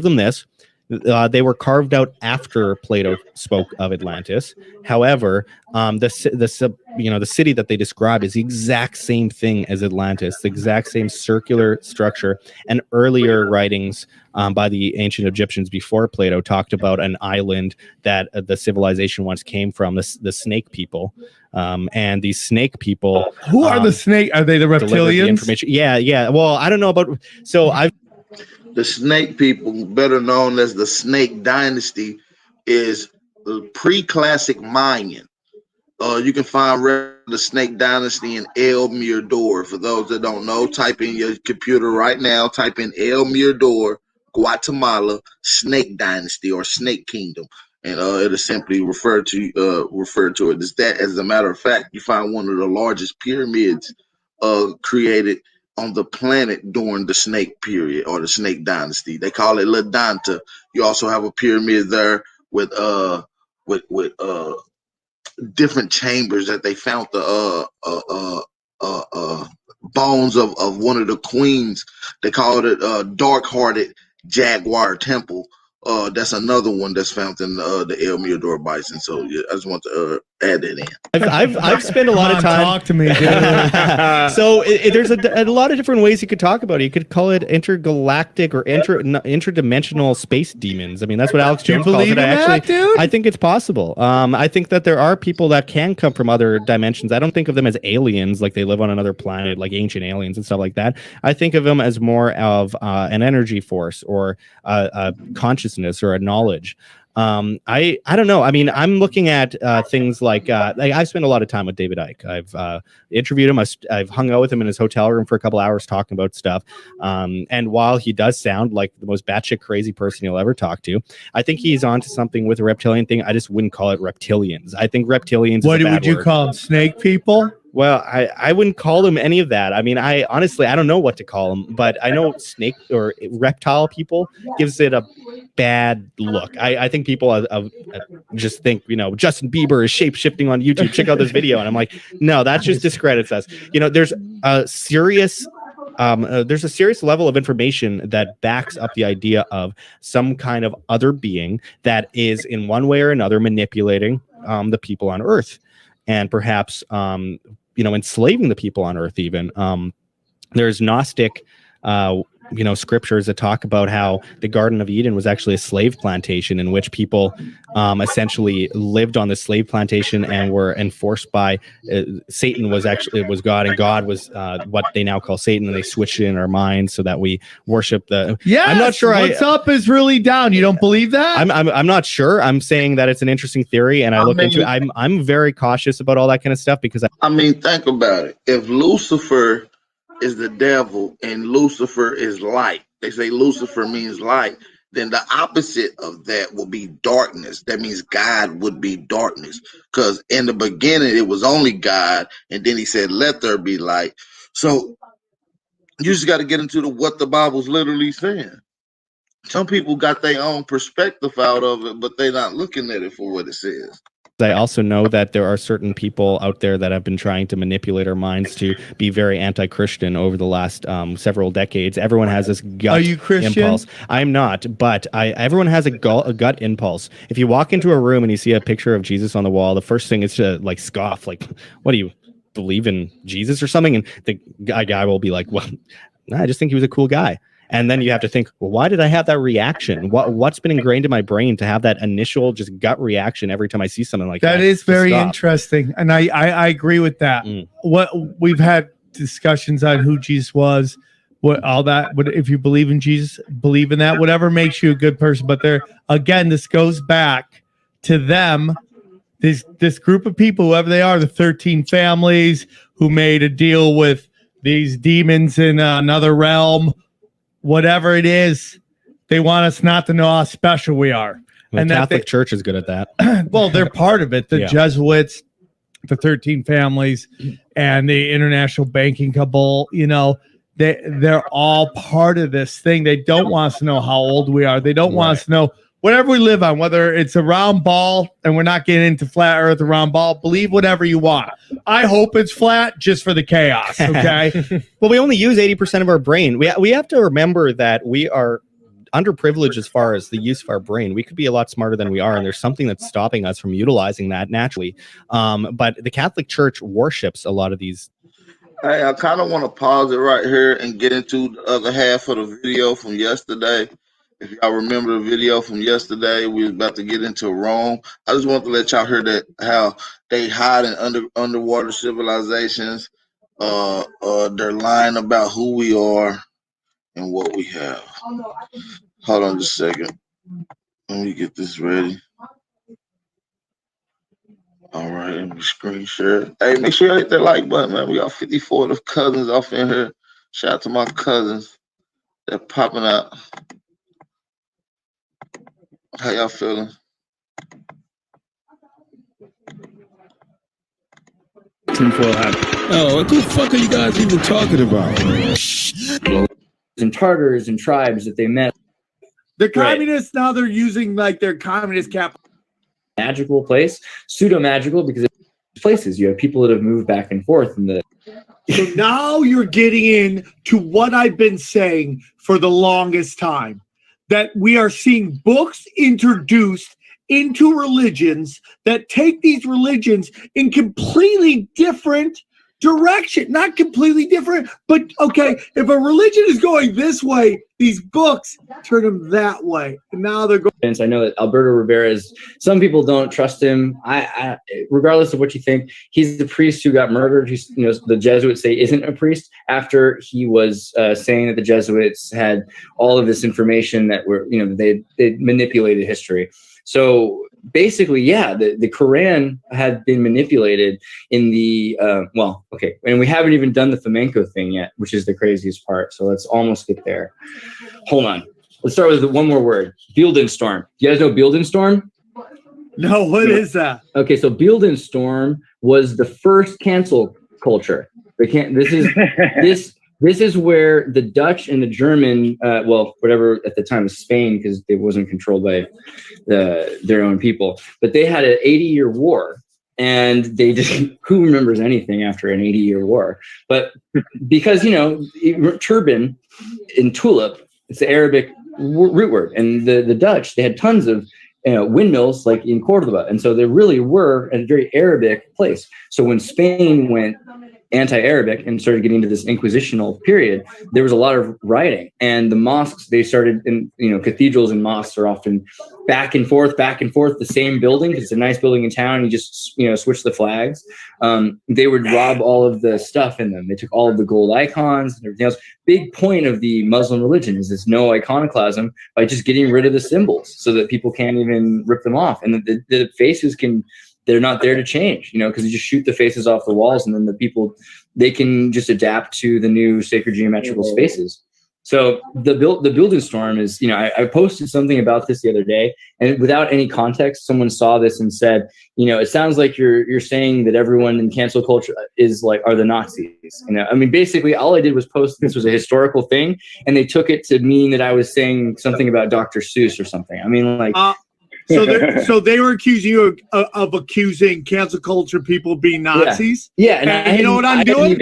them this. They were carved out after Plato spoke of Atlantis. However, the city that they describe is the exact same thing as Atlantis, the exact same circular structure. And earlier writings by the ancient Egyptians before Plato talked about an island that the civilization once came from, the snake people. And these snake people, who are the snake? Are they the reptilians? Yeah. Well, I don't know about. So the snake people, better known as the Snake Dynasty, is pre-classic Mayan. You can find the Snake Dynasty in El Mirador. For those that don't know, type in your computer right now. Type in El Mirador, Guatemala, Snake Dynasty or Snake Kingdom, and it'll simply refer to it as that. As a matter of fact, you find one of the largest pyramids created on the planet during the Snake period or the Snake Dynasty. They call it La Danta. You also have a pyramid there with different chambers that they found the bones of one of the queens. They called it Dark-Hearted Jaguar Temple. That's another one that's found in the El Mirador Bison. So yeah, I just want to add that in. I've spent a lot of time. Talk to me, dude. So there's a lot of different ways you could talk about it. You could call it intergalactic or interdimensional space demons. I mean, that's what Alex Jones calls it. I think it's possible. I think that there are people that can come from other dimensions. I don't think of them as aliens, like they live on another planet, like ancient aliens and stuff like that. I think of them as more of an energy force or a consciousness or a knowledge. I don't know. I mean, I'm looking at things like I've spent a lot of time with David Icke. I've interviewed him. I've hung out with him in his hotel room for a couple hours talking about stuff. And while he does sound like the most batshit crazy person you'll ever talk to, I think he's onto something with the reptilian thing. I just wouldn't call it reptilians. I think reptilians. What would you call them? Snake people? Well, I wouldn't call them any of that. I mean, I honestly don't know what to call them, but I know snake or reptile people gives it a bad look. I think people just think, Justin Bieber is shape-shifting on YouTube. Check out this video. And I'm like, no, that just discredits us. There's a serious level of information that backs up the idea of some kind of other being that is in one way or another manipulating the people on Earth and perhaps enslaving the people on Earth even. There's Gnostic scriptures that talk about how the Garden of Eden was actually a slave plantation in which people essentially lived on the slave plantation and were enforced by Satan was God, and God was what they now call Satan, and they switched it in our minds so that we worship the. Yeah, I'm not sure. What's up is really down. You don't believe that? I'm not sure. I'm saying that it's an interesting theory, and I look into it. I'm very cautious about all that kind of stuff because I mean, think about it. If Lucifer is the devil and Lucifer is light, they say Lucifer means light, then the opposite of that will be darkness. That means God would be darkness, because in the beginning it was only God, and then he said let there be light. So you just got to get into what the Bible's literally saying. Some people got their own perspective out of it, but they're not looking at it for what it says. I also know that there are certain people out there that have been trying to manipulate our minds to be very anti-Christian over the last several decades. Everyone has this gut Are you Christian? impulse. I'm not, but everyone has a gut impulse. If you walk into a room and you see a picture of Jesus on the wall, the first thing is to like scoff, like, what do you believe in Jesus or something? And the guy will be like, well, I just think he was a cool guy. And then you have to think, well, why did I have that reaction? What's been ingrained in my brain to have that initial just gut reaction every time I see something like that? That is very interesting. And I agree with that. What we've had discussions on who Jesus was, what all that, but if you believe in Jesus, believe in that, whatever makes you a good person. But again, this goes back to them, this group of people, whoever they are, the 13 families who made a deal with these demons in another realm. Whatever it is, they want us not to know how special we are. Well, and the Catholic Church is good at that. Well, they're part of it. The Jesuits, the 13 families, and the international banking cabal, they're all part of this thing. They don't want us to know how old we are. They don't want us to know whatever we live on, whether it's a round ball, and we're not getting into flat earth, a round ball, believe whatever you want. I hope it's flat just for the chaos, okay? Well, we only use 80% of our brain. We have to remember that we are underprivileged as far as the use of our brain. We could be a lot smarter than we are, and there's something that's stopping us from utilizing that naturally. But the Catholic Church worships a lot of these. Hey, I kind of want to pause it right here and get into the other half of the video from yesterday. If y'all remember the video from yesterday, we was about to get into Rome. I just want to let y'all hear that how they hide in underwater civilizations. They're lying about who we are and what we have. Hold on just a second. Let me get this ready. All right, let me screen share. Hey, make sure you hit that like button, man. We got 54 of the cousins off in here. Shout out to my cousins. They're popping out. How y'all feeling? Tinfoil hat. Oh, what the fuck are you guys even talking about? And charters and tribes that they met. The communists now, they're using like their communist cap. Magical place, pseudo magical, because it's places you have people that have moved back and forth in the. So now you're getting in to what I've been saying for the longest time, that we are seeing books introduced into religions that take these religions in completely different direction. Not completely different, but okay, if a religion is going this way, these books turn them that way. And now they're going. I know that Alberto Rivera is, some people don't trust him. I regardless of what you think, he's the priest who got murdered, who's, the Jesuits say isn't a priest, after he was saying that the Jesuits had all of this information that were, they manipulated history. So basically, the Quran had been manipulated in the, and we haven't even done the flamenco thing yet, which is the craziest part. So let's almost get there. Hold on. Let's start with one more word. Beeldenstorm. You guys know Beeldenstorm? No, what is that? Okay, so Beeldenstorm was the first cancel culture. This is where the Dutch and the German, whatever at the time was Spain, because it wasn't controlled by their own people, but they had an 80-year war, and they just, who remembers anything after an 80-year war? But because, turban in tulip, it's the Arabic root word, and the Dutch, they had tons of windmills like in Cordoba, and so they really were a very Arabic place. So when Spain went anti-Arabic and started getting into this inquisitional period, there was a lot of rioting, and the mosques, they started in, cathedrals and mosques are often back and forth, the same building. It's a nice building in town. You just, switch the flags. They would rob all of the stuff in them. They took all of the gold icons and everything else. Big point of the Muslim religion is this no iconoclasm by just getting rid of the symbols so that people can't even rip them off. And the faces they're not there to change, because you just shoot the faces off the walls, and then the people, they can just adapt to the new sacred geometrical spaces. So the building storm is, I posted something about this the other day, and without any context, someone saw this and said, it sounds like you're saying that everyone in cancel culture are the Nazis. Basically all I did was post this was a historical thing, and they took it to mean that I was saying something about Dr. Seuss or something. So they were accusing you of accusing cancel culture people being Nazis. Yeah, and you know what I'm doing?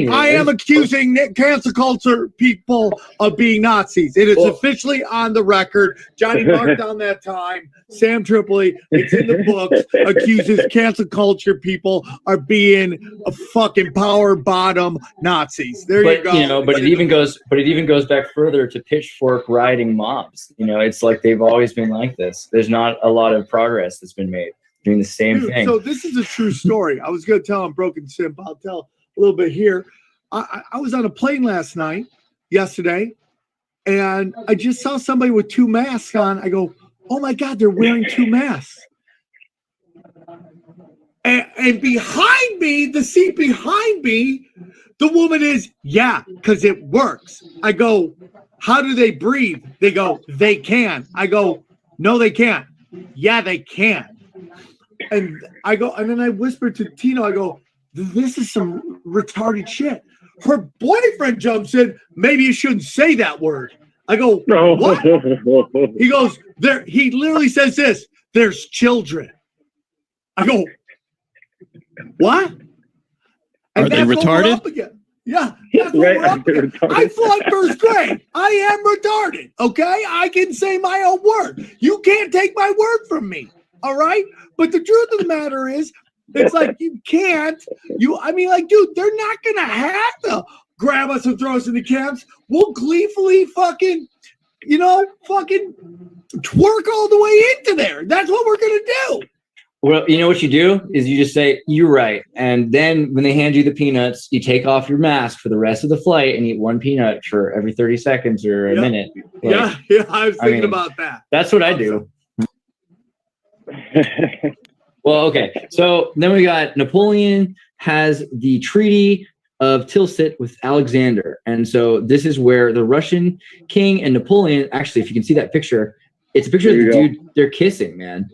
I am accusing cancel culture people of being Nazis. It is officially on the record. Johnny marked down that time. Sam Tripoli, it's in the books, accuses cancel culture people of being a fucking power bottom Nazis. There you go. But it even goes back further to pitchfork rioting mobs. It's like they've always been like this. There's not a lot of progress that's been made doing the same thing. So this is a true story. I was going to tell on Broken Simp. I'll tell a little bit here. I was on a plane yesterday, and I just saw somebody with 2 masks on. I go, oh my God, they're wearing 2 masks. And behind me, the seat behind me, the woman is, yeah, because it works. I go, how do they breathe? They go, they can. I go, no, they can't. Yeah, they can. And I go, and then I whispered to Tino, I go, this is some retarded shit. Her boyfriend jumps in, maybe you shouldn't say that word. I go, what? He goes, he literally says this, there's children. I go, what? And are they retarded? Yeah, right. I flunked first grade. I am retarded. Okay, I can say my own word. You can't take my word from me. All right, but the truth of the matter is, it's like you can't. Dude, they're not gonna have to grab us and throw us in the camps. We'll gleefully fucking twerk all the way into there. That's what we're gonna do. Well, what you do is you just say, you're right. And then when they hand you the peanuts, you take off your mask for the rest of the flight and eat 1 peanut for every 30 seconds or a minute. Yeah, I was thinking about that. That's what I do. Well, okay. So then we got Napoleon has the Treaty of Tilsit with Alexander. And so this is where the Russian king and Napoleon, actually, if you can see that picture, it's a picture of the dude, they're kissing, man.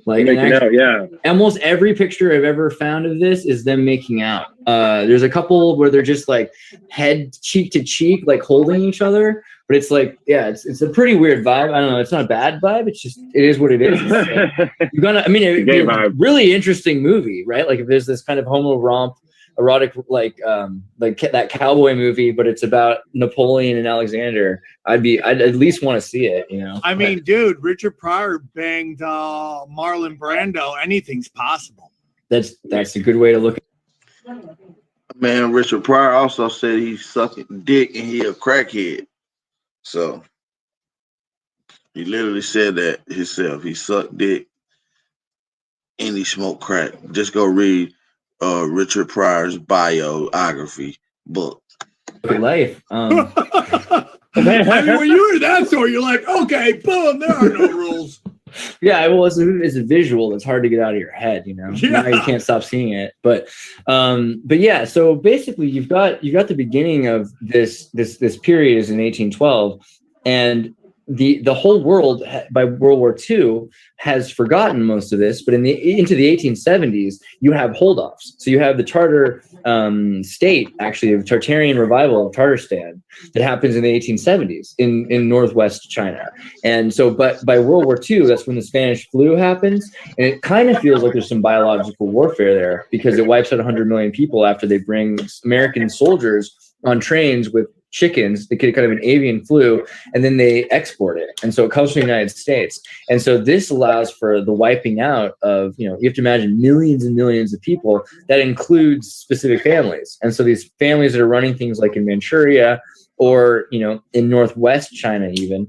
Almost every picture I've ever found of this is them making out. There's a couple where they're just like head cheek to cheek, like holding each other. But it's like, it's a pretty weird vibe. I don't know. It's not a bad vibe. It's just, it is what it is. It'd be a really interesting movie, right? Like if there's this kind of homo romp, erotic, like that cowboy movie, but it's about Napoleon and Alexander. I'd at least want to see it, Dude, Richard Pryor banged Marlon Brando. Anything's possible. That's a good way to look at it. Man, Richard Pryor also said he's sucking dick and he a crackhead. So he literally said that himself. He sucked dick and he smoked crack. Just go read Richard Pryor's biography book. Life. When you hear that story, you're like, okay, boom, there are no rules. Yeah, well, it's a visual that's hard to get out of your head, Now you can't stop seeing it. But yeah, so basically you've got the beginning of this period is in 1812, and the whole world by World War II has forgotten most of this, but into the 1870s, you have holdoffs. So you have the Tartar state, actually, of Tartarian revival of Tatarstan that happens in the 1870s in northwest China. And so, but by World War II, that's when the Spanish flu happens. And it kind of feels like there's some biological warfare there because it wipes out 100 million people after they bring American soldiers on trains with chickens. They get kind of an avian flu, and then they export it, and so it comes from the United States. And so this allows for the wiping out of, you have to imagine millions and millions of people. That includes specific families, and so these families that are running things like in Manchuria or in northwest China even,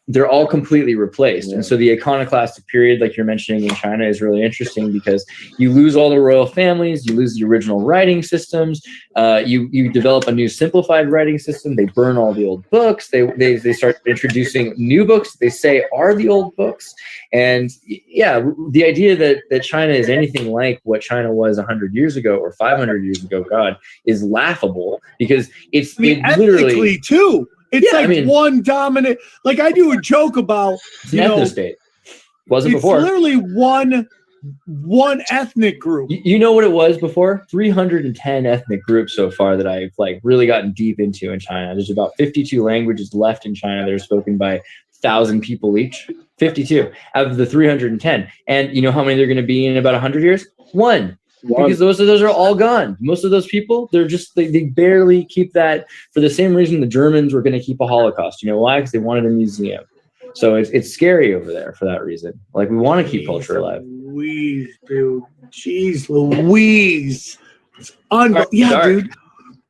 they're all completely replaced. And so the iconoclastic period, like you're mentioning in China, is really interesting because you lose all the royal families, you lose the original writing systems, you develop a new simplified writing system. They burn all the old books. They start introducing new books they say are the old books. And the idea that China is anything like what China was 100 years ago or 500 years ago, God, is laughable because it's ethnically too. It's one dominant. Like I do a joke about, it's an ethno-state. Wasn't it's before. Literally one ethnic group. You know what it was before? 310 ethnic groups so far that I've really gotten deep into in China. There's about 52 languages left in China that are spoken by 1,000 people each. 52 out of the 310. And you know how many they're going to be in about 100 years? One. Because those are all gone. Most of those people, they barely keep that, for the same reason the Germans were going to keep a Holocaust. You know why? Because they wanted a museum. So it's scary over there for that reason. Like, we want to keep culture alive. Louise, dude. Jeez Louise. It's Dark. dude.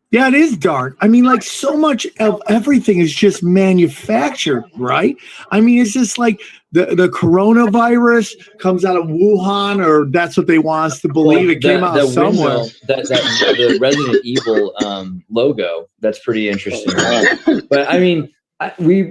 Yeah, it is dark. I mean, like, so much of everything is just manufactured, right? I mean, it's just like the coronavirus comes out of Wuhan, or that's what they want us to believe. It came out somewhere. The Resident Evil logo, that's pretty interesting. But I mean,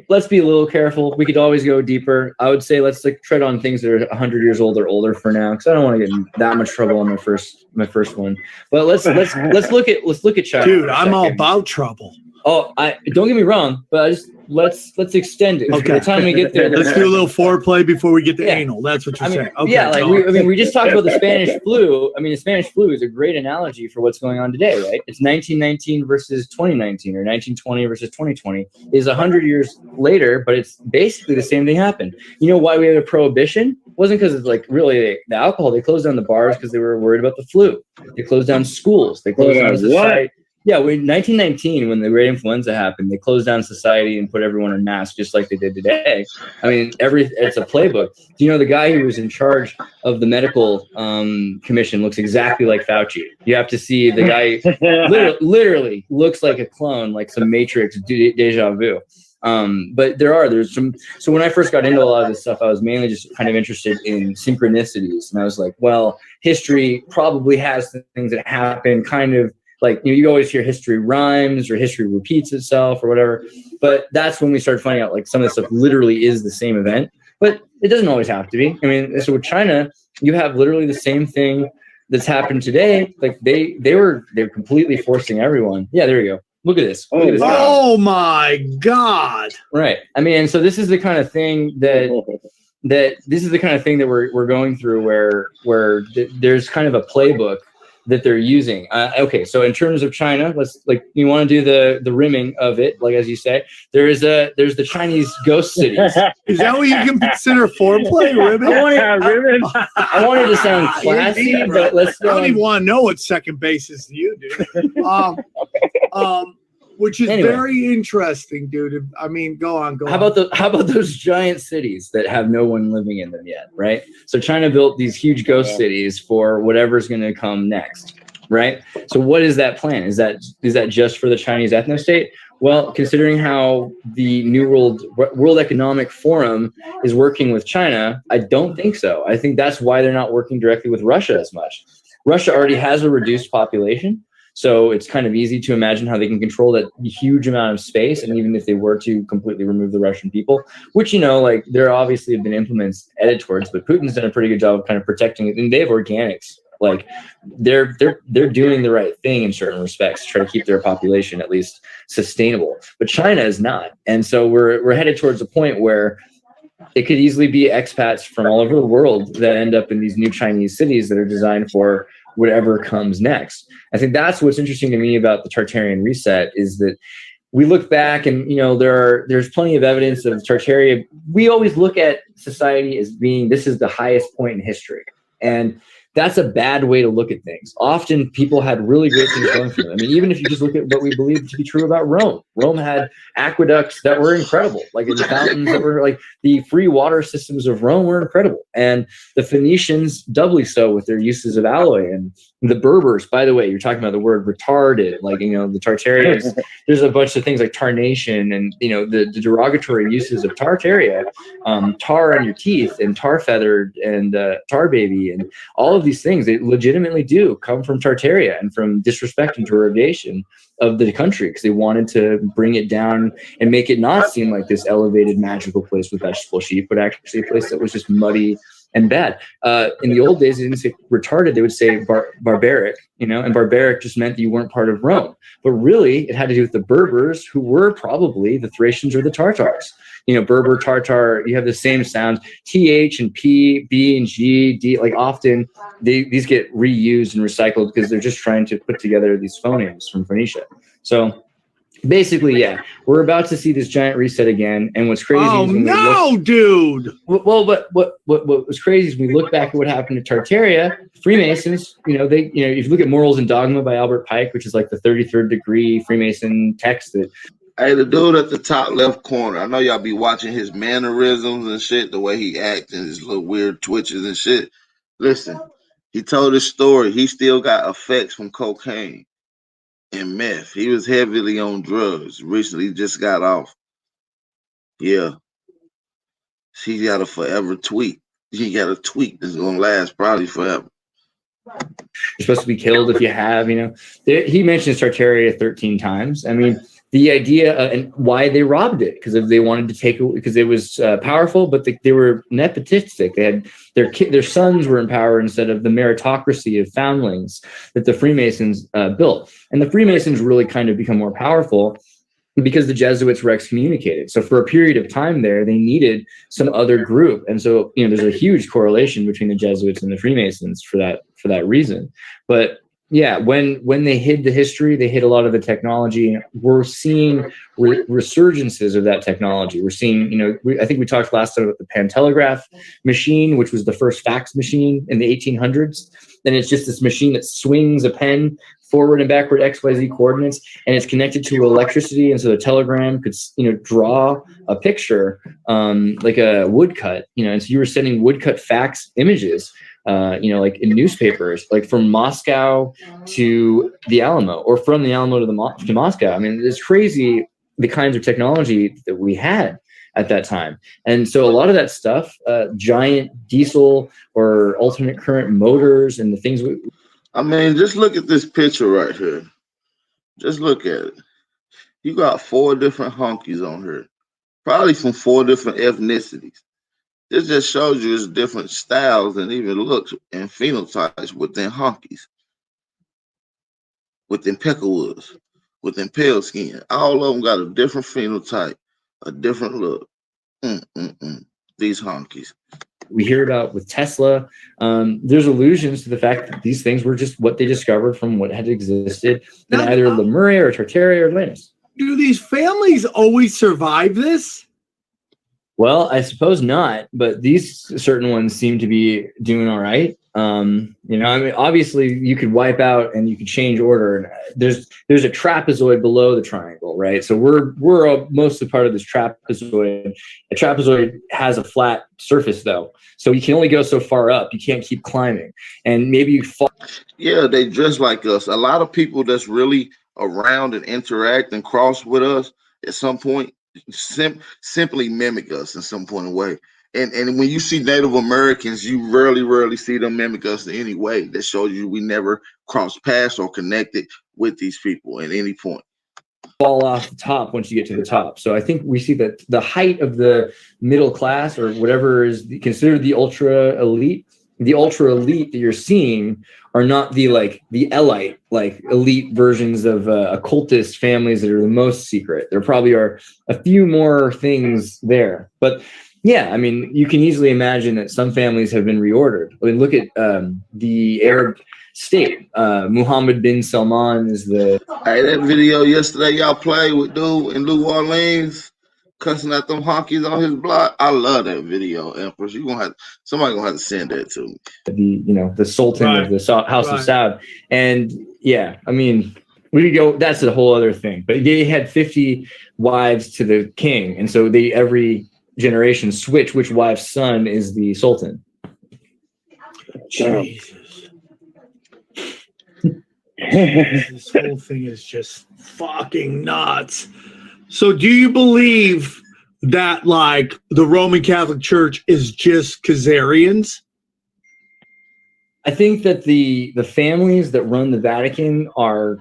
let's be a little careful. We could always go deeper. I would say let's tread on things that are 100 years old or older for now, because I don't want to get in that much trouble on my first one. But let's look at China. Dude, I'm all about trouble. Oh, don't get me wrong, but let's extend it. Okay. By the time we get there, let's do a little foreplay before we get to anal. That's what you're saying. Okay. Yeah, we just talked about the Spanish flu. I mean, the Spanish flu is a great analogy for what's going on today, right? It's 1919 versus 2019, or 1920 versus 2020. Is 100 years later, but it's basically the same thing happened. You know why we had a prohibition? It wasn't because it's really the alcohol. They closed down the bars because they were worried about the flu. They closed down schools. They closed down society. Yeah, in 1919, when the Great Influenza happened, they closed down society and put everyone in masks, just like they did today. I mean, it's a playbook. Do you know the guy who was in charge of the medical commission looks exactly like Fauci? You have to see the guy literally looks like a clone, like some Matrix deja vu. But there's some. So when I first got into a lot of this stuff, I was mainly just kind of interested in synchronicities, and I was like, well, history probably has the things that happen, kind of. Like, you always hear history rhymes or history repeats itself or whatever. But that's when we started finding out some of this stuff literally is the same event. But it doesn't always have to be. I mean, so with China, you have literally the same thing that's happened today. Like they're completely forcing everyone. Yeah, there you go. Look at this. Oh my God. Right. I mean, and so this is the kind of thing that we're going through where there's kind of a playbook that they're using. Okay, so in terms of China, you want to do the rimming of it, like as you say. There's the Chinese ghost cities. Is that what you can consider foreplay, rimming? I wanted to sound classy, but let's. I don't even want to know what second base is to you, dude. Which is very interesting, dude. I mean, go on. How about those giant cities that have no one living in them yet, right? So China built these huge ghost cities for whatever's going to come next, right? So what is that plan? Is that just for the Chinese ethno-state? Well, considering how the New World Economic Forum is working with China, I don't think so. I think that's why they're not working directly with Russia as much. Russia already has a reduced population. So it's kind of easy to imagine how they can control that huge amount of space. And even if they were to completely remove the Russian people, which, there obviously have been implements headed towards, but Putin's done a pretty good job of kind of protecting it. And they have organics. Like they're doing the right thing in certain respects to try to keep their population at least sustainable. But China is not. And so we're headed towards a point where it could easily be expats from all over the world that end up in these new Chinese cities that are designed for whatever comes next. I think that's what's interesting to me about the Tartarian reset is that we look back and, there's plenty of evidence of Tartaria. We always look at society as being, this is the highest point in history. And that's a bad way to look at things. Often people had really great things going for them. I mean, even if you just look at what we believe to be true about Rome, Rome had aqueducts that were incredible, like in the fountains that were like the free water systems of Rome were incredible. And the Phoenicians doubly so with their uses of alloy. And the Berbers, by the way, you're talking about the word retarded, like, you know, the Tartarians, there's a bunch of things like tarnation and, you know, the derogatory uses of Tartaria, tar on your teeth and tar feathered and tar baby and all of these things. They legitimately do come from Tartaria and from disrespect and derogation of the country, because they wanted to bring it down and make it not seem like this elevated magical place with vegetable sheep, but actually a place that was just muddy and bad. In the old days, they didn't say retarded, they would say barbaric, you know, and barbaric just meant that you weren't part of Rome. But really, it had to do with the Berbers, who were probably the Thracians or the Tartars. You know, Berber, Tartar, you have the same sounds, TH and P, B and G, D, like often these get reused and recycled because they're just trying to put together these phonemes from Phoenicia. So basically, yeah, we're about to see this giant reset again. And what's crazy is when dude. Well, but what was crazy is we look back at what happened to Tartaria, Freemasons, you know, if you look at Morals and Dogma by Albert Pike, which is like the 33rd degree Freemason text that. Hey, the dude at the top left corner, I know y'all be watching his mannerisms and shit, the way he acts and his little weird twitches and shit. Listen, he told his story. He still got effects from cocaine and meth. He was heavily on drugs. Recently just got off. Yeah. He got a forever tweak. He got a tweak that's going to last probably forever. You're supposed to be killed if you have, you know. He mentions Tartaria 13 times. I mean, the idea and why they robbed it, because if they wanted to take it, because it was powerful, but they were nepotistic. They had their sons were in power instead of the meritocracy of foundlings that the Freemasons built. And the Freemasons really kind of become more powerful because the Jesuits were excommunicated. So for a period of time there, they needed some other group. And so, you know, there's a huge correlation between the Jesuits and the Freemasons for that reason. But yeah, when they hid the history, they hid a lot of the technology. We're seeing resurgences of that technology. We're seeing, you know, I think we talked last time about the Pantelegraph machine, which was the first fax machine in the 1800s. And it's just this machine that swings a pen forward and backward XYZ coordinates, and it's connected to electricity. And so the telegram could, you know, draw a picture like a woodcut, you know, and so you were sending woodcut fax images. You know, like in newspapers, like from Moscow to the Alamo, or from the Alamo to Moscow. I mean, it's crazy the kinds of technology that we had at that time. And so a lot of that stuff, giant diesel or alternate current motors and the things. I mean, just look at this picture right here. Just look at it. You got 4 different honkies on here, probably from 4 different ethnicities. This just shows you it's different styles and even looks and phenotypes within honkies, within peckerwoods, within pale skin. All of them got a different phenotype, a different look. These honkies. We hear about with Tesla, there's allusions to the fact that these things were just what they discovered from what had existed in either Lemuria or Tartaria or Atlantis. Do these families always survive this? Well, I suppose not, but these certain ones seem to be doing all right. You know, I mean, obviously you could wipe out and you could change order. There's a trapezoid below the triangle, right? So we're mostly part of this trapezoid. A trapezoid has a flat surface though, so you can only go so far up. You can't keep climbing, and maybe you fall. Yeah, they dress like us. A lot of people that's really around and interact and cross with us at some point simply mimic us in some point of way. And when you see Native Americans, you rarely see them mimic us in any way. That shows you we never crossed paths or connected with these people at any point. Fall off the top once you get to the top. So I think we see that the height of the middle class or whatever is considered the ultra elite that you're seeing are not the elite, like elite versions of occultist families that are the most secret. There probably are a few more things there, but yeah, I mean, you can easily imagine that some families have been reordered. I mean, look at the Arab state. Mohammed bin Salman is the. Hey, that video yesterday y'all played with dude in New Orleans, cussing at them honkies on his block. I love that video, Empress. Somebody gonna have to send that to me. The Sultan of the House of Saud, and yeah, I mean, we could go. That's a whole other thing. But they had 50 wives to the king, and so every generation switch which wife's son is the Sultan. Jesus. This whole thing is just fucking nuts. So do you believe that like the Roman Catholic Church is just Khazarians? I think that the families that run the Vatican are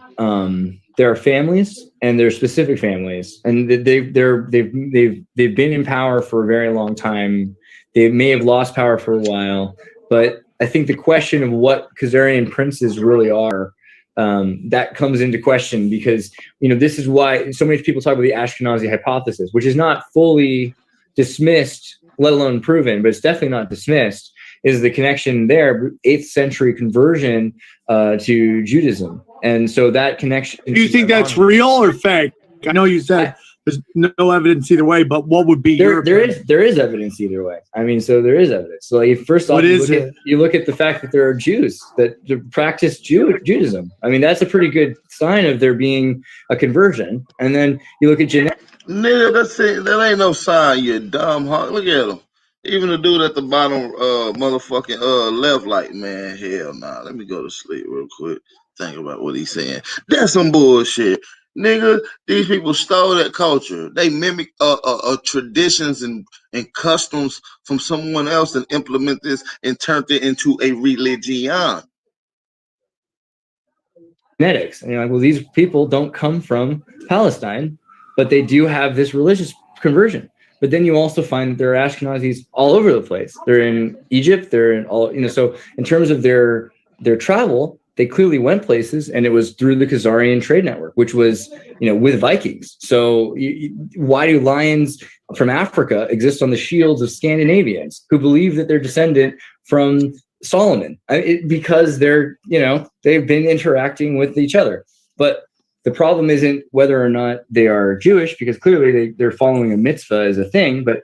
there are families, and they're specific families, and they've been in power for a very long time. They may have lost power for a while, but I think the question of what Khazarian princes really are, that comes into question, because this is why so many people talk about the Ashkenazi hypothesis, which is not fully dismissed, let alone proven, but it's definitely not dismissed. Is the connection there, 8th century conversion to Judaism. And so that connection. Do you think that's real or fake? I know you said there's no evidence either way, but what would be there is evidence either way. I mean, so there is evidence. So like, first off, you look at the fact that there are Jews that practice Judaism. I mean, that's a pretty good sign of there being a conversion. And then you look at genetics. Nigga, that ain't no sign, you dumb hawk. Look at him. Even the dude at the bottom, motherfucking left, like, man, hell nah. Let me go to sleep real quick. Think about what he's saying. That's some bullshit, nigga. These people stole that culture. They mimic traditions and customs from someone else and implement this and turned it into a religion. Genetics, and you're like, well, these people don't come from Palestine, but they do have this religious conversion. But then you also find that there are Ashkenazis all over the place. They're in Egypt. They're in all, so in terms of their travel, they clearly went places, and it was through the Khazarian trade network, which was, with Vikings. So why do lions from Africa exist on the shields of Scandinavians who believe that they're descendant from Solomon? Because they've been interacting with each other. But the problem isn't whether or not they are Jewish, because clearly they're following a mitzvah as a thing. But,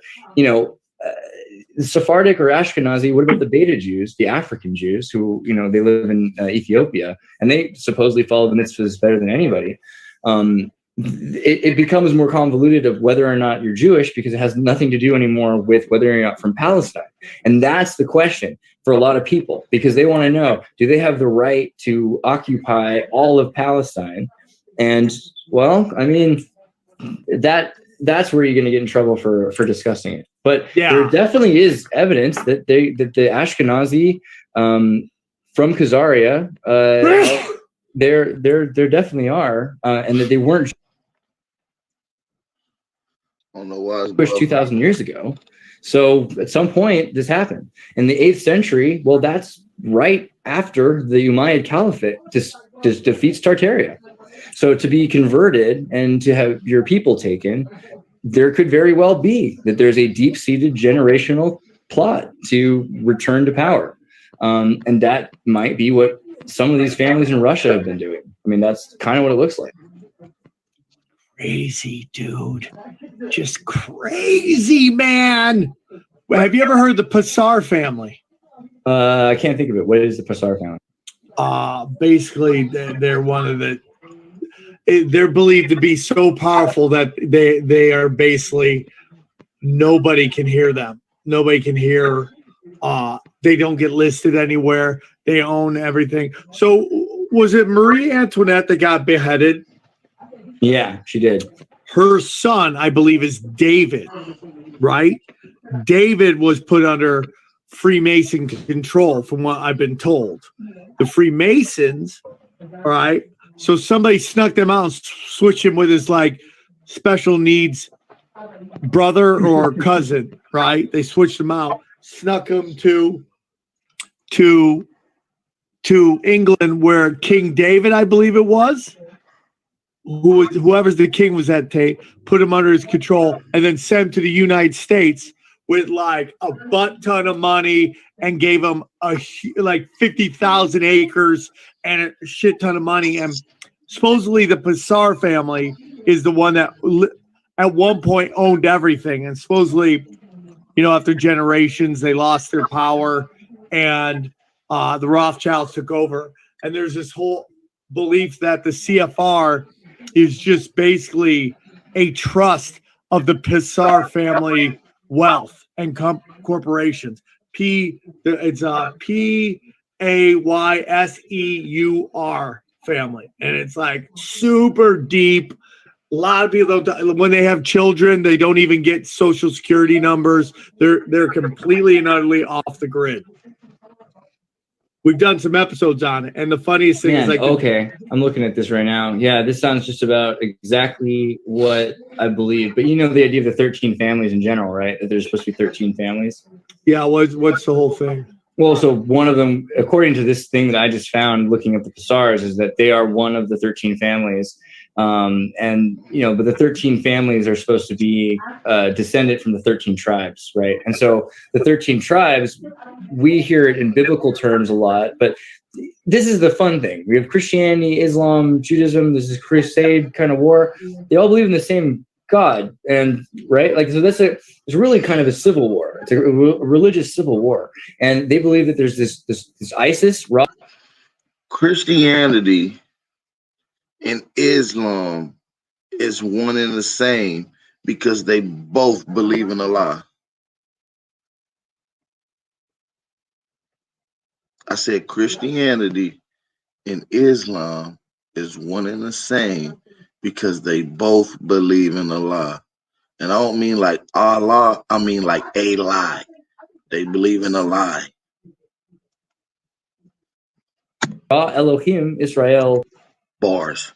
Sephardic or Ashkenazi, what about the Beta Jews, the African Jews who, they live in Ethiopia, and they supposedly follow the mitzvahs better than anybody? It becomes more convoluted of whether or not you're Jewish, because it has nothing to do anymore with whether you're not from Palestine. And that's the question for a lot of people, because they want to know, do they have the right to occupy all of Palestine? And, well, I mean, that's where you're going to get in trouble for discussing it. But there definitely is evidence that the Ashkenazi from Khazaria, there definitely are, and that they weren't I don't know why Jewish 2,000 years ago. So at some point this happened in the 8th century. Well, that's right after the Umayyad Caliphate just defeats Tartaria. So to be converted and to have your people taken, there could very well be that there's a deep-seated generational plot to return to power. And that might be what some of these families in Russia have been doing. I mean, that's kind of what it looks like. Crazy, dude. Just crazy, man. Have you ever heard of the Passar family? I can't think of it. What is the Passar family? Basically, they're one of the... They're believed to be so powerful that they are basically... Nobody can hear them. Nobody can hear... they don't get listed anywhere. They own everything. So was it Marie Antoinette that got beheaded? Yeah, she did. Her son, I believe, is David, right? David was put under Freemason control, from what I've been told. The Freemasons, right? So somebody snuck them out and switched him with his special needs brother or cousin, right? They switched him out, snuck him to England, where King David, I believe it was, whoever's the king was that day, put him under his control, and then sent him to the United States with a butt ton of money and gave him 50,000 acres and a shit ton of money. And supposedly the Passar family is the one that at one point owned everything, and supposedly, after generations, they lost their power, and the Rothschilds took over. And there's this whole belief that the CFR is just basically a trust of the Pissar family wealth and corporations. It's PAYSEUR family, and it's like super deep. A lot of people don't, when they have children, they don't even get social security numbers. They're completely and utterly off the grid. We've done some episodes on it, and the funniest thing is I'm looking at this right now. Yeah, this sounds just about exactly what I believe. But the idea of the 13 families in general, right? That there's supposed to be 13 families. Yeah, what's the whole thing? Well, so one of them, according to this thing that I just found looking at the Pissars, is that they are one of the 13 families. But the 13 families are supposed to be descended from the 13 tribes, right? And so the 13 tribes, we hear it in biblical terms a lot, but this is the fun thing. We have Christianity, Islam, Judaism. This is crusade kind of war. They all believe in the same God, and right, so it's really kind of a civil war. It's a religious civil war, and they believe that there's this ISIS. Christianity and Islam is one and the same because they both believe in Allah. I said Christianity and Islam is one and the same because they both believe in Allah. And I don't mean like Allah, I mean like a lie. They believe in a lie. Elohim, Israel. Bars.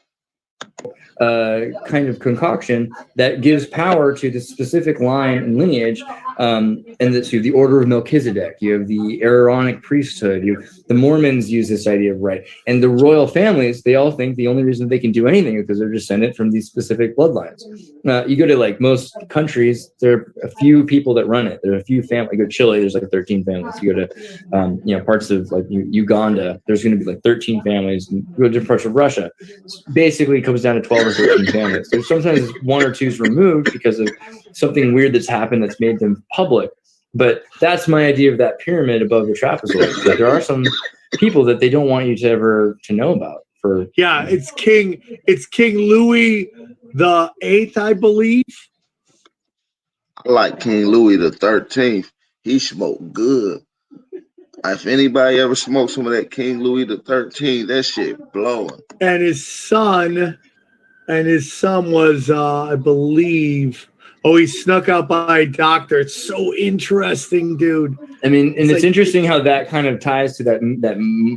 Kind of concoction that gives power to the specific line and lineage, and that's the order of Melchizedek. You have the Aaronic priesthood. The Mormons use this idea of right, and the royal families. They all think the only reason they can do anything is because they're descended from these specific bloodlines. You go to most countries, there are a few people that run it. There are a few families. You go to Chile, there's 13 families. You go to parts of Uganda, there's going to be 13 families. And you go to different parts of Russia. Basically, it comes down to 12 or 13 families. So sometimes one or two is removed because of something weird that's happened that's made them public. But that's my idea of that pyramid above the trapezoid. That there are some people that they don't want you to ever to know about. It's King Louis the Eighth, I believe. I like King Louis the 13th. He smoked good. If anybody ever smoked some of that King Louis the 13th, that shit blowing. And his son was, I believe, he snuck out by a doctor. It's so interesting, dude. I mean, and it's interesting how that kind of ties to that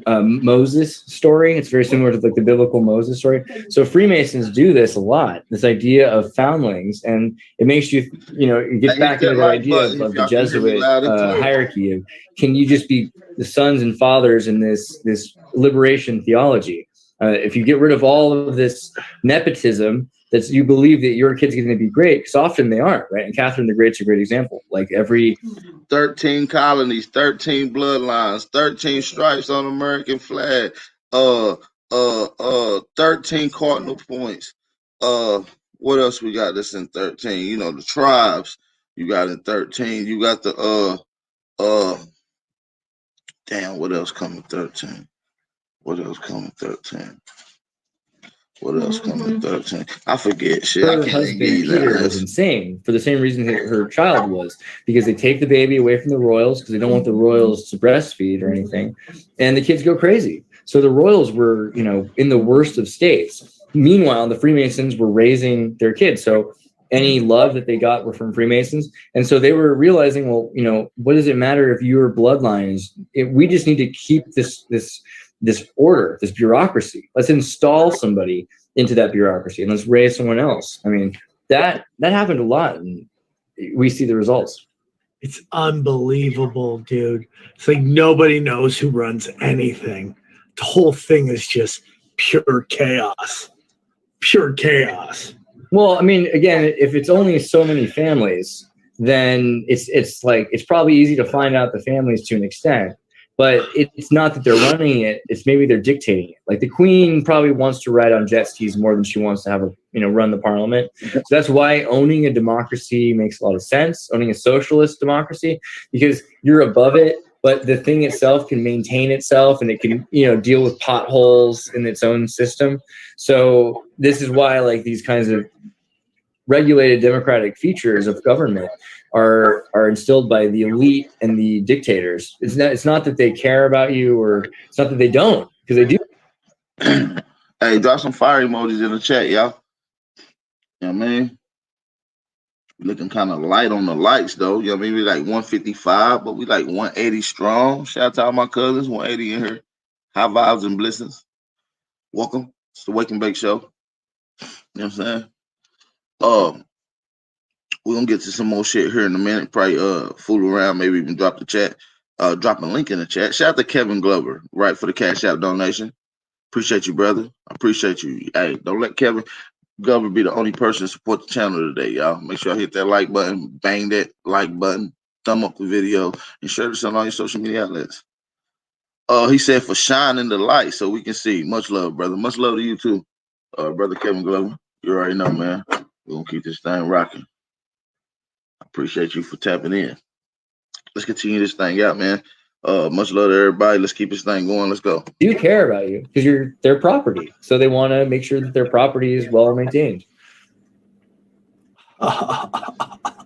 Moses story. It's very similar to the biblical Moses story. So Freemasons do this a lot, this idea of foundlings, and it makes you, it gets back into the idea of the Jesuit hierarchy of, can you just be the sons and fathers in this liberation theology? If you get rid of all of this nepotism, that you believe that your kid's going to be great, because often they aren't, right? And Catherine the Great's a great example. Every 13 colonies, 13 bloodlines, 13 stripes on the American flag, 13 cardinal points. What else we got that's in 13? The tribes you got in 13. You got the damn, what else coming 13? What else coming 13? What else coming 13? I forget shit. Her husband Peter was insane for the same reason that her child was, because they take the baby away from the royals because they don't want the royals to breastfeed or anything, and the kids go crazy. So the royals were, in the worst of states. Meanwhile, the Freemasons were raising their kids. So any love that they got were from Freemasons, and so they were realizing, well, what does it matter if your bloodline is? We just need to keep this order, this bureaucracy. Let's install somebody into that bureaucracy and let's raise someone else. I mean, that happened a lot, and we see the results. It's unbelievable, dude. It's like nobody knows who runs anything. The whole thing is just pure chaos. Pure chaos. Well, I mean, again, if it's only so many families, then it's probably easy to find out the families to an extent. but it's not that they're running it. It's maybe they're dictating it. Like the queen probably wants to ride on jet skis more than she wants to have run the parliament. So that's why owning a democracy makes a lot of sense. Owning a socialist democracy, because you're above it, but the thing itself can maintain itself and it can, deal with potholes in its own system. So this is why like these kinds of regulated democratic features of government are instilled by the elite and the dictators. It's not that they care about you, or it's not that they don't, because they do. Hey, drop some fire emojis in the chat, y'all. You know what I mean? Looking kind of light on the lights, though. You know what I mean? We like 155, but we like 180 strong. Shout out to all my cousins, 180 in here. High vibes and blessings. Welcome. It's the Wake and Bake Show. You know what I'm saying? We're gonna get to some more shit here in a minute. Probably fool around, maybe even drop the chat. Drop a link in the chat. Shout out to Kevin Glover, right, for the Cash App donation. Appreciate you, brother. I appreciate you. Hey, don't let Kevin Glover be the only person to support the channel today, y'all. Make sure I hit that like button, bang that like button, thumb up the video, and share this on all your social media outlets. He said for shining the light so we can see. Much love, brother. Much love to you too, brother Kevin Glover. You already know, man. We're gonna keep this thing rocking. I appreciate you for tapping in. Let's continue this thing out, man. Much love to everybody. Let's keep this thing going. Let's go. Do care about you because you're their property. So they want to make sure that their property is well maintained.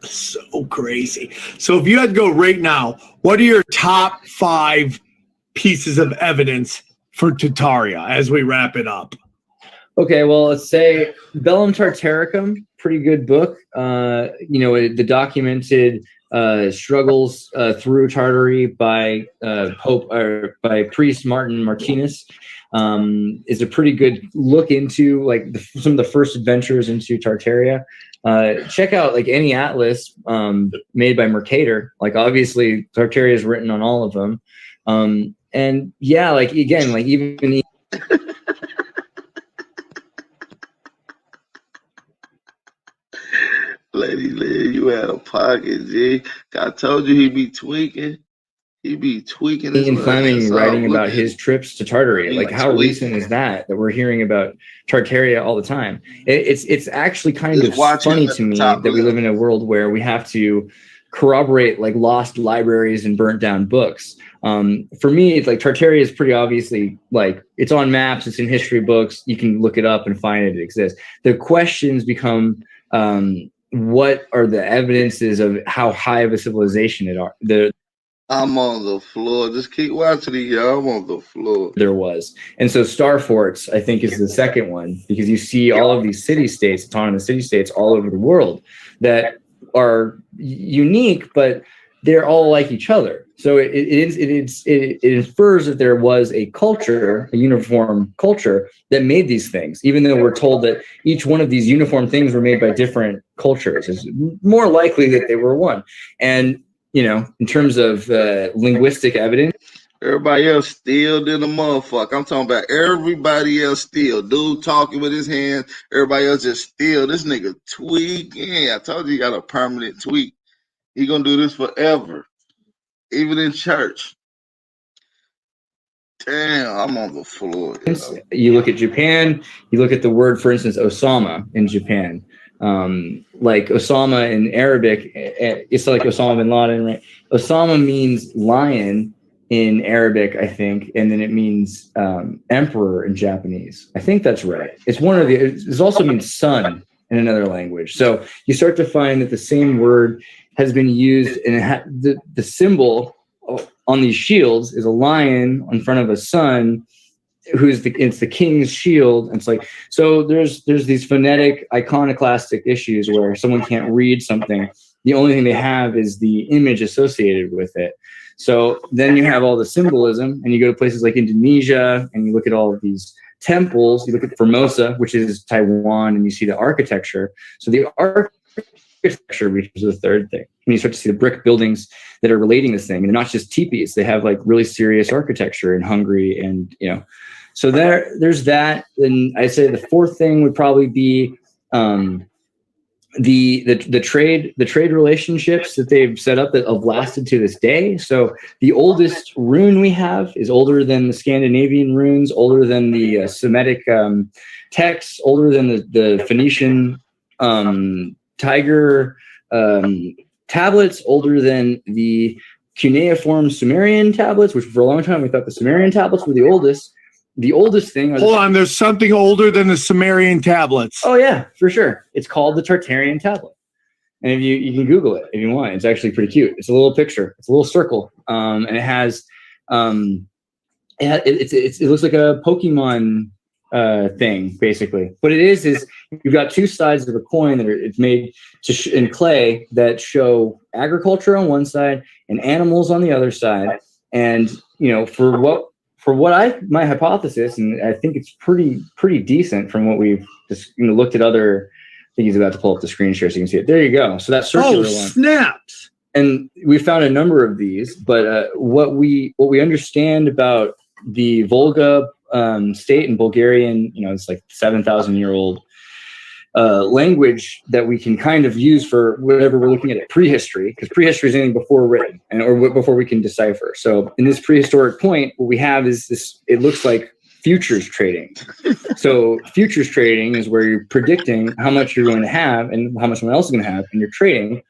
So crazy. So if you had to go right now, what are your top 5 pieces of evidence for Tartaria as we wrap it up? Okay, well, let's say Bellum Tartaricum, pretty good book. The documented struggles through Tartary by by priest Martin Martinus is a pretty good look into like some of the first adventures into Tartaria. Check out like any atlas made by Mercator. Like obviously Tartaria is written on all of them. And yeah, like again, like even Lady Lynn, you had a pocket, G. I told you he be tweaking. He be tweaking. Ian Fleming writing about his trips to Tartary. Like how recent is that we're hearing about Tartaria all the time? It's actually kind of funny to me that we live in a world where we have to corroborate like lost libraries and burnt down books. For me, it's like Tartaria is pretty obviously like it's on maps, it's in history books. You can look it up and find it exists. The questions become what are the evidences of how high of a civilization it are? I'm on the floor. Just keep watching it, y'all. I'm on the floor. There was. And so Star Forts, I think, is the second one because you see all of these city-states, autonomous city-states all over the world that are unique, but they're all like each other. So it infers that there was a culture, a uniform culture that made these things, even though we're told that each one of these uniform things were made by different cultures. It's more likely that they were one. And, in terms of linguistic evidence, everybody else still than a motherfucker. I'm talking about everybody else still. Dude talking with his hands. Everybody else just still. This nigga tweaking. I told you he got a permanent tweak. He gonna do this forever. Even in church. Damn, I'm on the floor. You look at Japan, you look at the word, for instance, Osama in Japan. Like Osama in Arabic, it's like Osama bin Laden, right? Osama means lion in Arabic, I think, and then it means emperor in Japanese. I think that's right. It's one of the. It also means sun in another language. So you start to find that the same word has been used, and the symbol on these shields is a lion in front of a sun, it's the king's shield. And it's like, so there's these phonetic iconoclastic issues where someone can't read something. The only thing they have is the image associated with it. So then you have all the symbolism, and you go to places like Indonesia and you look at all of these temples. You look at Formosa, which is Taiwan, and you see the architecture. So the architecture reaches the third thing. And you start to see the brick buildings that are relating this thing. And they're not just teepees. They have like really serious architecture in Hungary. And, so there's that. And I'd say the fourth thing would probably be the trade relationships that they've set up that have lasted to this day. So the oldest rune we have is older than the Scandinavian runes, older than the Semitic texts, older than the Phoenician tiger tablets, older than the cuneiform Sumerian tablets, which for a long time we thought the Sumerian tablets were the oldest. The oldest thing. Hold on, there's something older than the Sumerian tablets. Oh yeah, for sure. It's called the Tartarian tablet, and if you can Google it if you want. It's actually pretty cute. It's a little picture. It's a little circle, and it has it looks like a Pokemon thing basically. What it is you've got two sides of a coin that it's made in clay that show agriculture on one side and animals on the other side, and for what my hypothesis, and I think it's pretty decent from what we've just looked at other. I think he's about to pull up the screen share so you can see it. There you go. So that's circular one. Snaps! And we found a number of these, but what we understand about the Volga state in Bulgarian, it's like 7,000-year-old language that we can kind of use for whatever we're looking at prehistory, because prehistory is anything before written or before we can decipher. So in this prehistoric point, what we have is this, it looks like futures trading. So futures trading is where you're predicting how much you're going to have and how much someone else is going to have, and you're trading.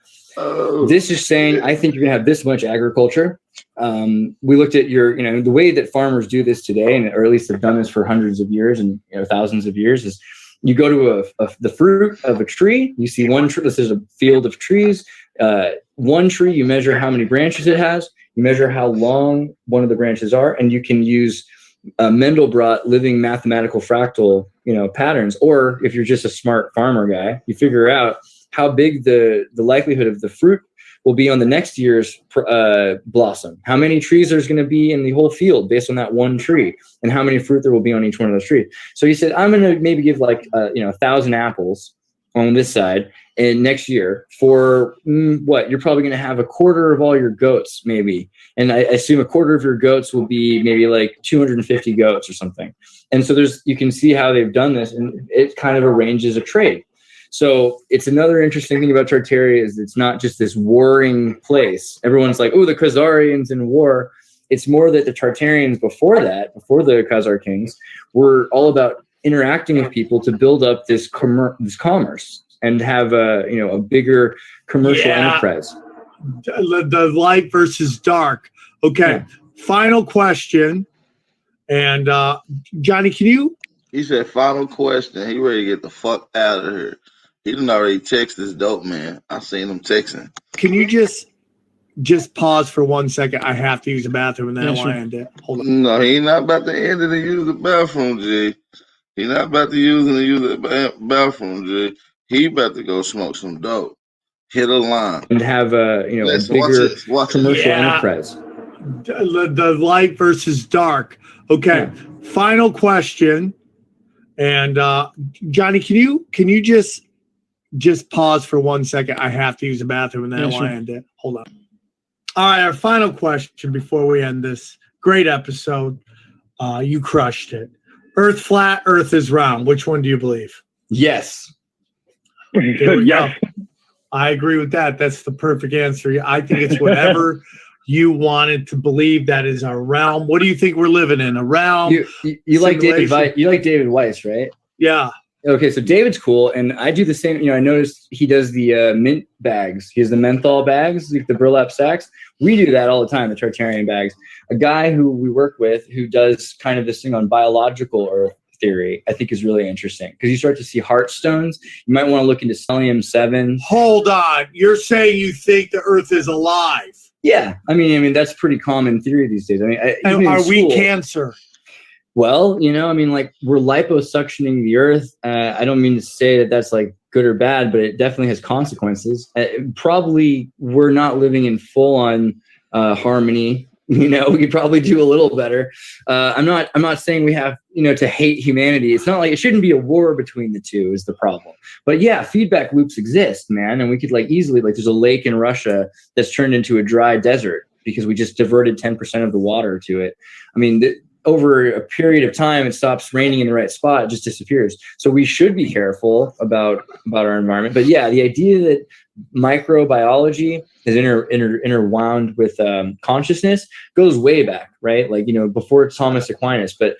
This is saying, I think you're going to have this much agriculture. We looked at the way that farmers do this today, or at least have done this for hundreds of years and thousands of years, is you go to the fruit of a tree. You see one tree. This is a field of trees. One tree, you measure how many branches it has. You measure how long one of the branches are, and you can use Mendelbrot living mathematical fractal, patterns. Or if you're just a smart farmer guy, you figure out how big the likelihood of the fruit will be on the next year's blossom. How many trees there's going to be in the whole field based on that one tree, and how many fruit there will be on each one of those trees. So he said, I'm going to maybe give 1,000 apples on this side, and next year for you're probably going to have a quarter of all your goats, maybe. And I assume a quarter of your goats will be maybe like 250 goats or something. And so you can see how they've done this, and it kind of arranges a trade. So it's another interesting thing about Tartaria is it's not just this warring place. Everyone's like, oh, the Khazarians in war. It's more that the Tartarians before the Khazar kings, were all about interacting with people to build up this commerce and have a bigger commercial enterprise. The light versus dark. Okay, Final question. And Johnny, can you? He said, final question. He ready to get the fuck out of here. He didn't already text this dope man. I seen him texting. Can you just pause for 1 second? I have to use the bathroom and then I want to end it. Hold on. No, he not about to end it and use the bathroom, G. He not about to use the bathroom, G. He about to go smoke some dope. Hit a line. And have a bigger commercial enterprise. The light versus dark. Okay. Final question. And Johnny, can you just pause for 1 second? I have to use the bathroom and then I want to end it. Hold on. All right, our final question before we end this great episode. You crushed it. Earth flat, Earth is round. Which one do you believe? Yes. Yeah. I agree with that. That's the perfect answer. I think it's whatever you wanted to believe. That is our realm. What do you think we're living in? A realm? You like David Weiss, right? Yeah. Okay, so David's cool, and I do the same. I noticed he does the mint bags. He has the menthol bags, like the burlap sacks. We do that all the time, the Tartarian bags. A guy who we work with who does kind of this thing on biological Earth theory, I think is really interesting because you start to see heart stones. You might want to look into Stellium-7. Hold on. You're saying you think the Earth is alive? Yeah. I mean, that's pretty common theory these days. Are we cancer? Well, we're liposuctioning the Earth. I don't mean to say that that's like good or bad, but it definitely has consequences. Probably we're not living in full on harmony. We could probably do a little better. I'm not saying we have, to hate humanity. It's not like it shouldn't be a war between the two is the problem. But yeah, feedback loops exist, man. And we could easily, there's a lake in Russia that's turned into a dry desert because we just diverted 10% of the water to it. I mean, over a period of time, it stops raining in the right spot, it just disappears. So we should be careful about our environment. But yeah, the idea that microbiology is interwound with consciousness goes way back, right? Like, before Thomas Aquinas. But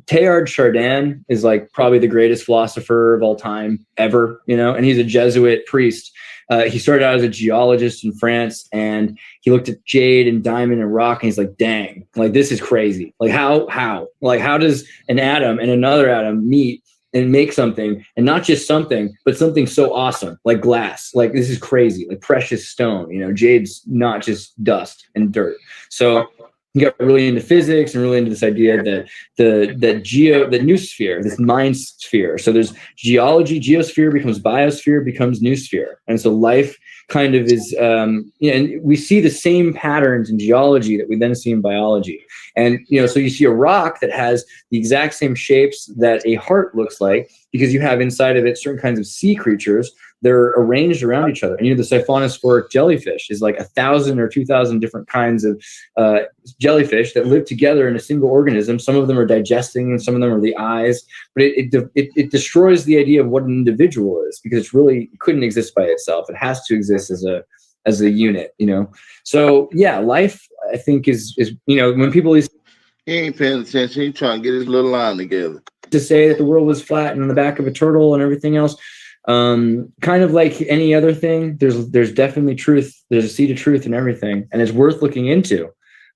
Teilhard Chardin is like probably the greatest philosopher of all time ever, and he's a Jesuit priest. He started out as a geologist in France, and he looked at jade and diamond and rock, and he's like, dang, like, this is crazy. Like, how does an atom and another atom meet and make something, and not just something, but something so awesome, like glass? Like, this is crazy, like precious stone, jade's not just dust and dirt. So he got really into physics and really into this idea that the noosphere, this mind sphere. So there's geology, geosphere becomes biosphere, becomes noosphere. And so life kind of is, and we see the same patterns in geology that we then see in biology. And, so you see a rock that has the exact same shapes that a heart looks like, because you have inside of it certain kinds of sea creatures. They're arranged around each other. And the siphonophoric jellyfish is like 1,000 or 2,000 different kinds of jellyfish that live together in a single organism. Some of them are digesting, and some of them are the eyes. But it destroys the idea of what an individual is, because it couldn't exist by itself. It has to exist as a unit. So yeah, life, I think, is when people he ain't paying attention. He's trying to get his little line together. To say that the world was flat and on the back of a turtle and everything else. Kind of like any other thing, there's definitely truth. There's a seed of truth in everything, and it's worth looking into.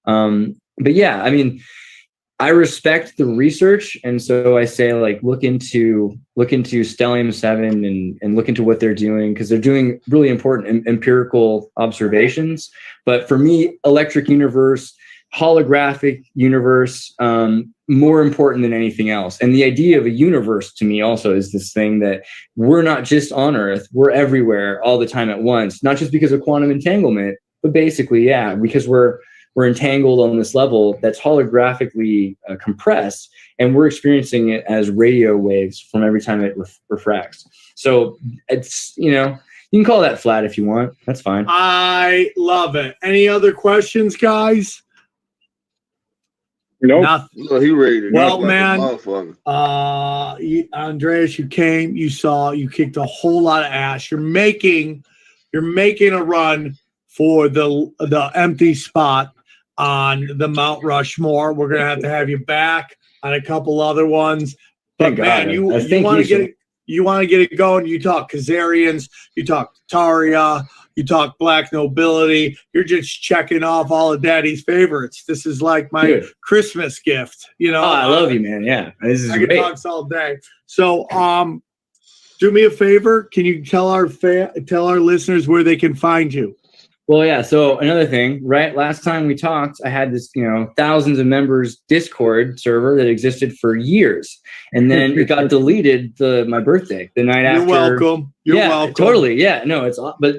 But yeah, I mean, I respect the research, and so I say, like, look into Stellium 7 and look into what they're doing, because they're doing really important empirical observations. But for me, electric universe, holographic universe, more important than anything else. And the idea of a universe to me also is this thing that we're not just on Earth, we're everywhere all the time at once, not just because of quantum entanglement, but basically, yeah, because we're entangled on this level that's holographically compressed, and we're experiencing it as radio waves from every time it refracts. So it's, you can call that flat if you want. That's fine. I love it. Any other questions, guys? Nope. No, he ready to Well, knock like man, a motherfucker. Andreas, you came, you saw, you kicked a whole lot of ass. You're making a run for the empty spot on the Mount Rushmore. We're gonna have to have you back on a couple other ones. But man, you want to get it going. You talk Khazarians, you talk Taria, you talk Black nobility. You're just checking off all of Daddy's favorites. This is like my Christmas gift. Oh, I love you, man. Yeah, this is great. Talks all day. So, do me a favor. Can you tell our listeners where they can find you? Well, yeah. So another thing, right? Last time we talked, I had this, thousands of members Discord server that existed for years, and then it got deleted my birthday, the night after. Welcome. You're welcome. Totally. Yeah. No, it's but.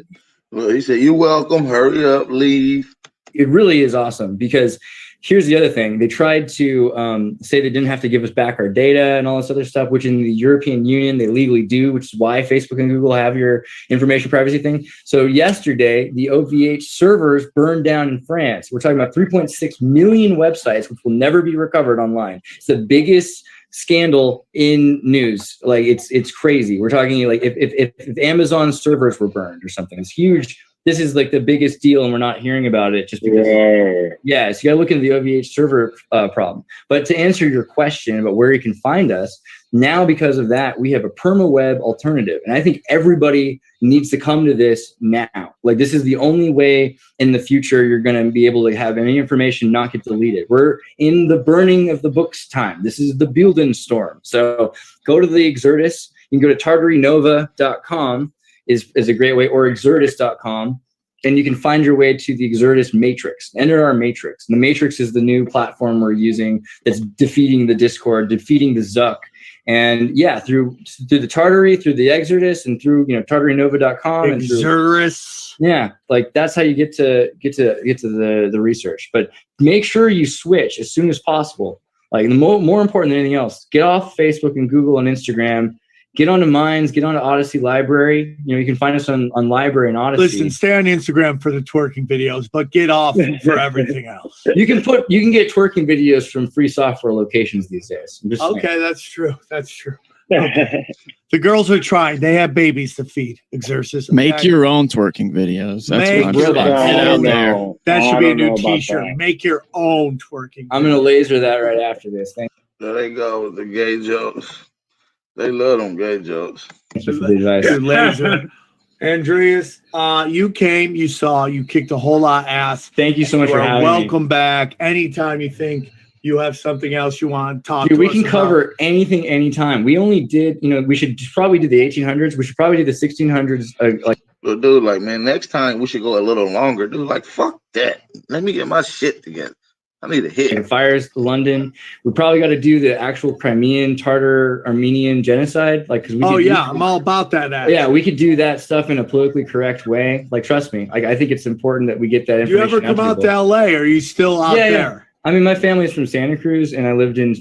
Well, he said, "You're welcome. Hurry up, leave." It really is awesome, because here's the other thing. They tried to say they didn't have to give us back our data and all this other stuff, which in the European Union, they legally do, which is why Facebook and Google have your information privacy thing. So yesterday, the OVH servers burned down in France. We're talking about 3.6 million websites, which will never be recovered online. It's the biggest scandal in news. Like, it's crazy. We're talking like if Amazon servers were burned or something, it's huge. This is like the biggest deal, and we're not hearing about it just because. Yeah, so you got to look into the OVH server problem. But to answer your question about where you can find us, now because of that, we have a perma-web alternative. And I think everybody needs to come to this now. Like, this is the only way in the future you're going to be able to have any information not get deleted. We're in the burning of the books time. This is the Bildenstorm. So go to the Exertus. You can go to tartarynova.com. is a great way, or exertus.com, and you can find your way to the Exertus matrix. Enter our matrix. And the matrix is the new platform we're using that's defeating the Discord, defeating the Zuck. And yeah, through the Tartary, through the Exertus, and through tartarynova.com. Exertus. Yeah, like that's how you get to the research. But make sure you switch as soon as possible. Like, the more important than anything else, get off Facebook and Google and Instagram. get onto Minds, get onto Odyssey Library. You know, you can find us on Library and Odyssey. Listen, stay on Instagram for the twerking videos, but get off for everything else. You can get twerking videos from free software locations these days. Okay, that's true. That's true. Okay. The girls are trying. They have babies to feed. Exercise. Make your own twerking videos. That's Make what I'm your saying. Get out there. That should be a new T-shirt. Make your own twerking. I'm gonna laser that right after this. Thank There they go with the gay jokes. They love them gay jokes. you for the advice. Laser. Andreas, you came, you saw, you kicked a whole lot of ass. Thank you so much You for are having me. welcome back. Anytime you think you have something else you want to talk Dude, to we us can about. cover anything, anytime. We only did, you know, we should probably do the 1800s. We should probably do the 1600s. But dude, like, man, next time we should go a little longer. Dude, like, fuck that. Let me get my shit together. I need a hit. Fires, London. We probably got to do the actual Crimean, Tartar, Armenian genocide. Like, cause we I'm all about that. Actually. Yeah, we could do that stuff in a politically correct way. Like, trust me. I think it's important that we get that Do you information. ever come out to LA? Or are you still out there? Yeah. I mean, my family's from Santa Cruz, and I lived in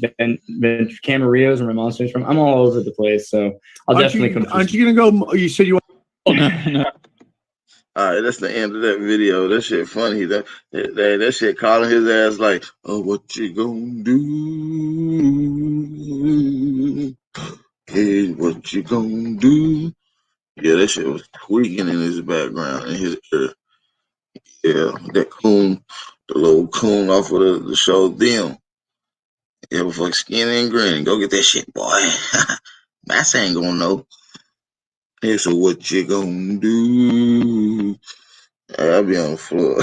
Camarillo's, where my mom's from. I'm all over the place, so I'll definitely come. Aren't you gonna go? You said you want. All right, that's the end of that video. That shit funny. That shit calling his ass like, oh, what you gonna do? Hey, what you gonna do? Yeah, that shit was tweaking in his background, in his ear. Yeah, that coon, the little coon off of the show Them. Yeah, was like skinny and grinning. Go get that shit, boy. Mass ain't gonna know. Hey, so what you gonna do? I'll be on the floor.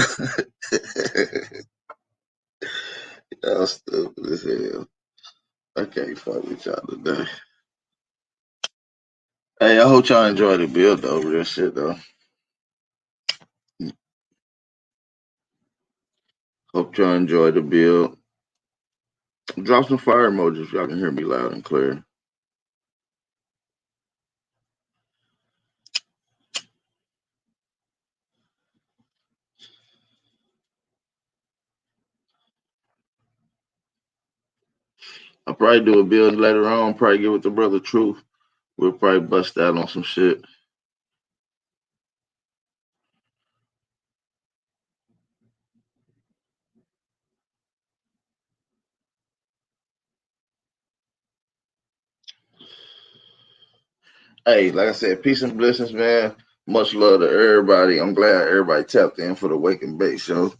Y'all stupid as hell. I can't fuck with y'all today. Hey, I hope y'all enjoy the build though, real shit though. Hope y'all enjoy the build. Drop some fire emojis if y'all can hear me loud and clear. I'll probably do a build later on, probably get with the brother Truth. We'll probably bust out on some shit. Hey, like I said, peace and blessings, man. Much love to everybody. I'm glad everybody tapped in for the Wake and Bake show.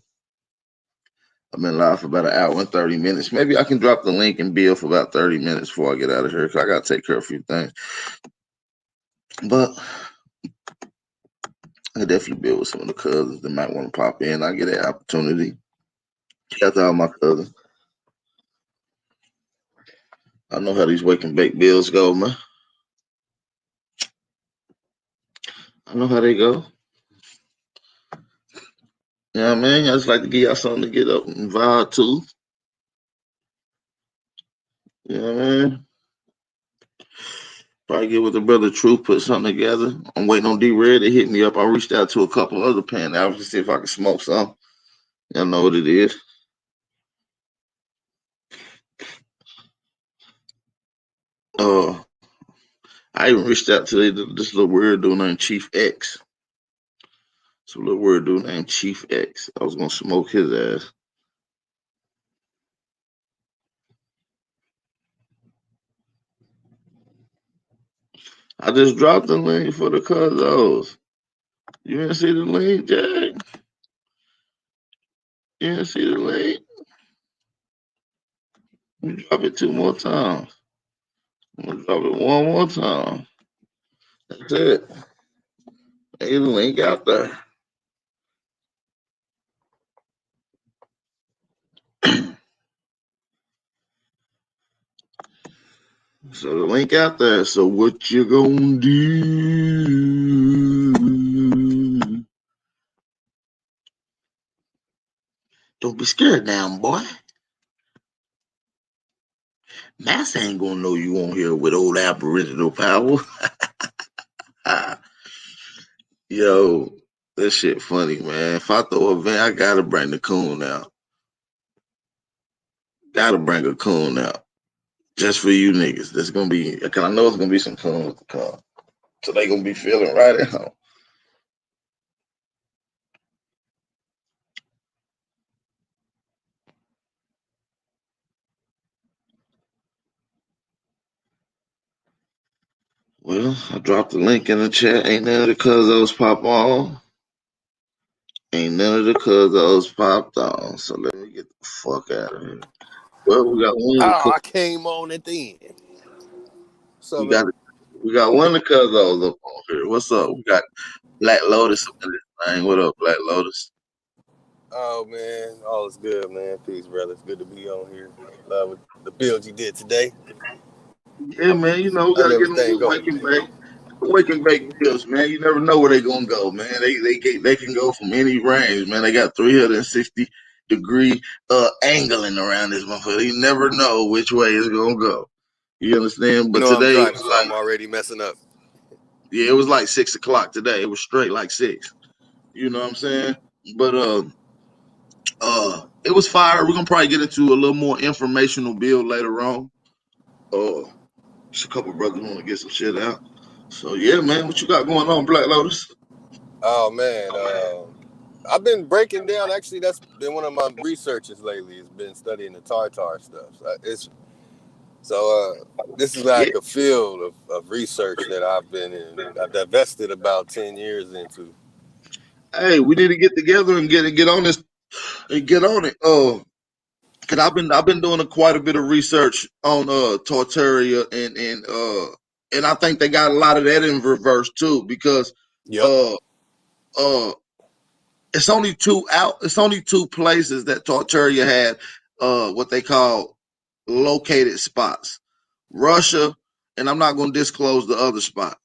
I've been live for about an hour and 30 minutes. Maybe I can drop the link and build for about 30 minutes before I get out of here, because I got to take care of a few things. But I definitely build with some of the cousins that might want to pop in. I get that opportunity. Shout out to all my cousins. I know how these Wake and Bake bills go, man. I know how they go. You know what I mean? I just like to give y'all something to get up and vibe to. You know what I mean? Probably get with the brother Truth, put something together. I'm waiting on D-Red to hit me up. I reached out to a couple other pen albums to see if I can smoke some. Y'all know what it is. I even reached out to this little weird dude named Chief X. Some little weird dude named Chief X. I was gonna smoke his ass. I just dropped the link for the cuzos. You didn't see the link, Jack? You didn't see the link? I'm gonna drop it 2 more times. I'm gonna drop it 1 more time. That's it. Hey, the link out there. So the link out there. So what you gonna do? Don't be scared now, boy. Mass ain't gonna know you on here with old Aboriginal power. Yo, this shit funny, man. If I throw a van, I gotta bring the coon out. Gotta bring a coon out. just for you niggas. That's gonna be, cause I know it's gonna be some fun with the car. So they gonna be feeling right at home. Well, I dropped the link in the chat. Ain't none of the cuzos pop on. Ain't none of the cuzos popped on. So let me get the fuck out of here. Well, we got one of the Oh, I came on at the end. So we got one of the cuzos up on here. What's up? We got Black Lotus up in this thing. What up, Black Lotus? oh man, all is good, man. Peace, brother. It's good to be on here. Love with the build you did today. Yeah, man. You know, we gotta get them wake and bake bills, man. You never know where they gonna go, man. They can go from any range, man. They got 360-degree angling around this motherfucker. You never know which way it's gonna go. You understand? But I'm today it driving, was so like, I'm already messing up. yeah, it was like 6 o'clock today. It was straight like 6. You know what I'm saying? But it was fire. We're gonna probably get into a little more informational build later on. Just a couple brothers want to get some shit out. So yeah, man, what you got going on, Black Lotus? Oh man, I've been breaking down. Actually, that's been one of my researches lately. Has been studying the Tartar stuff. This is like a field of research that I've been in. I divested about 10 years into. Hey, we need to get together and get on this and get on it. Cause I've been doing quite a bit of research on Tartaria and I think they got a lot of that in reverse too because uh it's only two places that Tartaria had what they call located spots. Russia, and I'm not gonna disclose the other spot.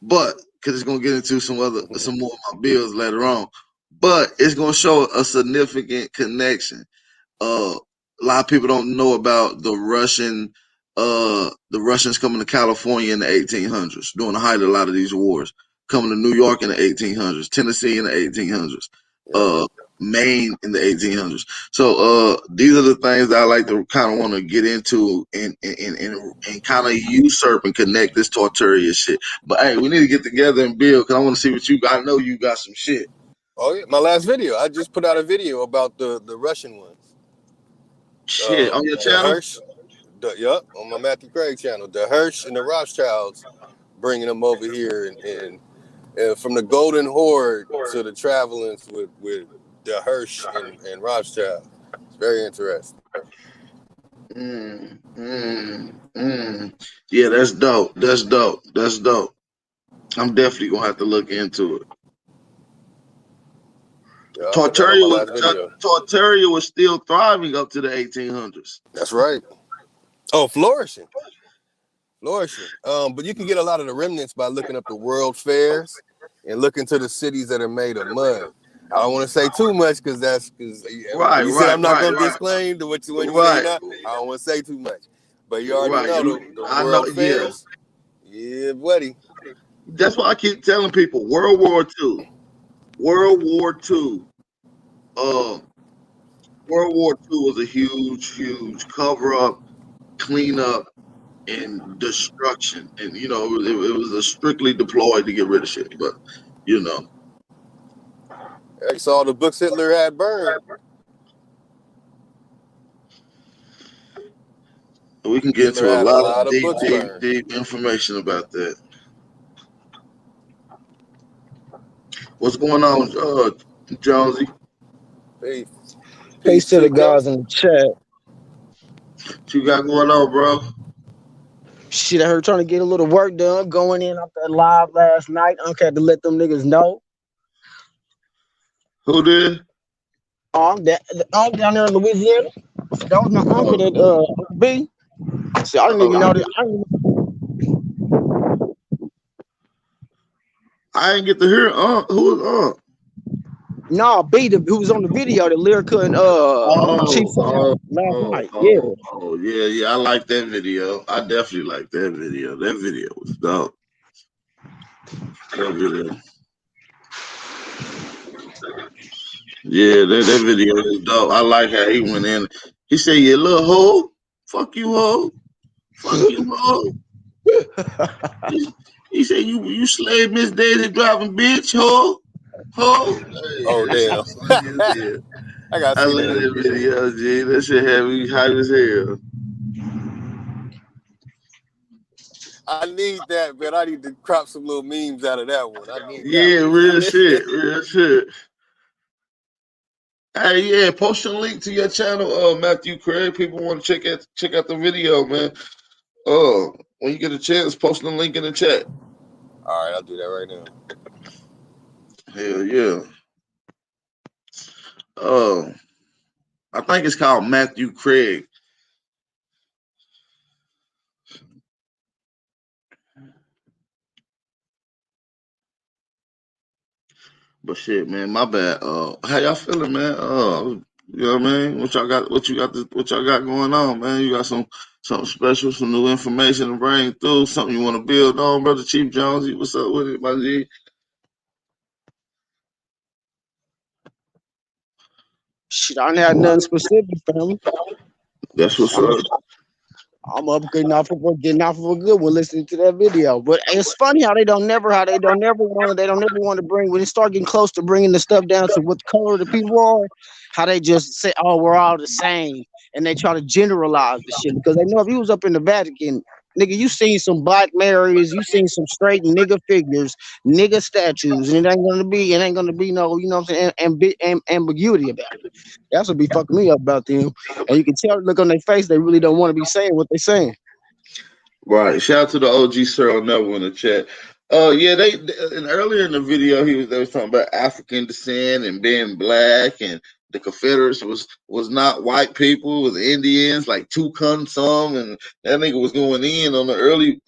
But because it's gonna get into some more of my bills later on, but it's gonna show a significant connection. A lot of people don't know about the Russians coming to California in the 1800s, during the height of a lot of these wars, coming to New York in the 1800s, Tennessee in the 1800s, Maine in the 1800s. So these are the things that I like to kind of want to get into and kind of usurp and connect this Tartaria shit. But hey, we need to get together and build because I want to see what you got. I know you got some shit. Oh yeah, my last video. I just put out a video about the Russian ones. Shit, on your channel? Hirsch, on my Matthew Craig channel. The Hirsch and the Rothschilds bringing them over here, and from the Golden Horde to the travelings with the Hirsch and Rothschild. It's very interesting. Yeah, that's dope. That's dope. I'm definitely gonna have to look into it. Yeah, Tartaria was still thriving up to the 1800s. That's right. Oh, flourishing. But you can get a lot of the remnants by looking up the world fairs and looking to the cities that are made of mud. I don't want to say too much because you said I'm not going to disclaim to what you say now. I don't want to say too much, but you already know the world fairs. Yeah, buddy. That's why I keep telling people World War II. World War II was a huge cover up, clean up, and destruction. And it was a strictly deployed to get rid of shit. But I saw the books Hitler had burned. We can get into a lot of deep information about that. What's going on, Jonesy? Peace to the guys in the chat. What you got going on, bro? Shit, I heard trying to get a little work done, going in off that live last night. Uncle had to let them niggas know. Who did? I'm down there in Louisiana. That was my uncle that B. See, I didn't even know that. I didn't get to hear who was No, B, who was on the video, the Lyrica and Chief last night. Yeah. I like that video. I definitely like that video. That video was dope. That video. Yeah, that video is dope. I like how he went in. He said, "You little hoe, fuck you, hoe." Fuck you, ho. He said you slave Miss Daisy driving bitch, ho. Ho. Oh damn. I gotta I see love that. that video, G. That shit had me hype as hell. I need that, man. I need to crop some little memes out of that one. I need that. Yeah, real shit, real shit. Hey, yeah, post a link to your channel, Matthew Craig. People want to check out the video, man. When you get a chance, post the link in the chat. All right, I'll do that right now. Hell yeah. I think it's called Matthew Craig. But shit, man, my bad. How y'all feeling, man? You know what I mean? What y'all got going on, man? You got something special, some new information to bring through, something you want to build on, brother Chief Jones. What's up with it, my G? Shit, I ain't had nothing specific, family. That's what's up. I'm up getting off of a good one listening to that video. But it's funny how they don't never want to bring when it start getting close to bringing the stuff down to what the color of the people are, how they just say, oh, we're all the same, and they try to generalize the shit because they know if you was up in the Vatican, nigga, you seen some Black Marys, you seen some straight nigga figures, nigga statues, and it ain't gonna be no, you know what I'm saying, ambiguity about it. That's what be fucking me up about them. And you can tell the look on their face, they really don't want to be saying what they're saying. Right. Shout out to the OG Sir on that one in the chat. Yeah, and earlier in the video they was talking about African descent and being black, and the Confederates was not white people, it was Indians, like Toucan some, and that nigga was going in on the early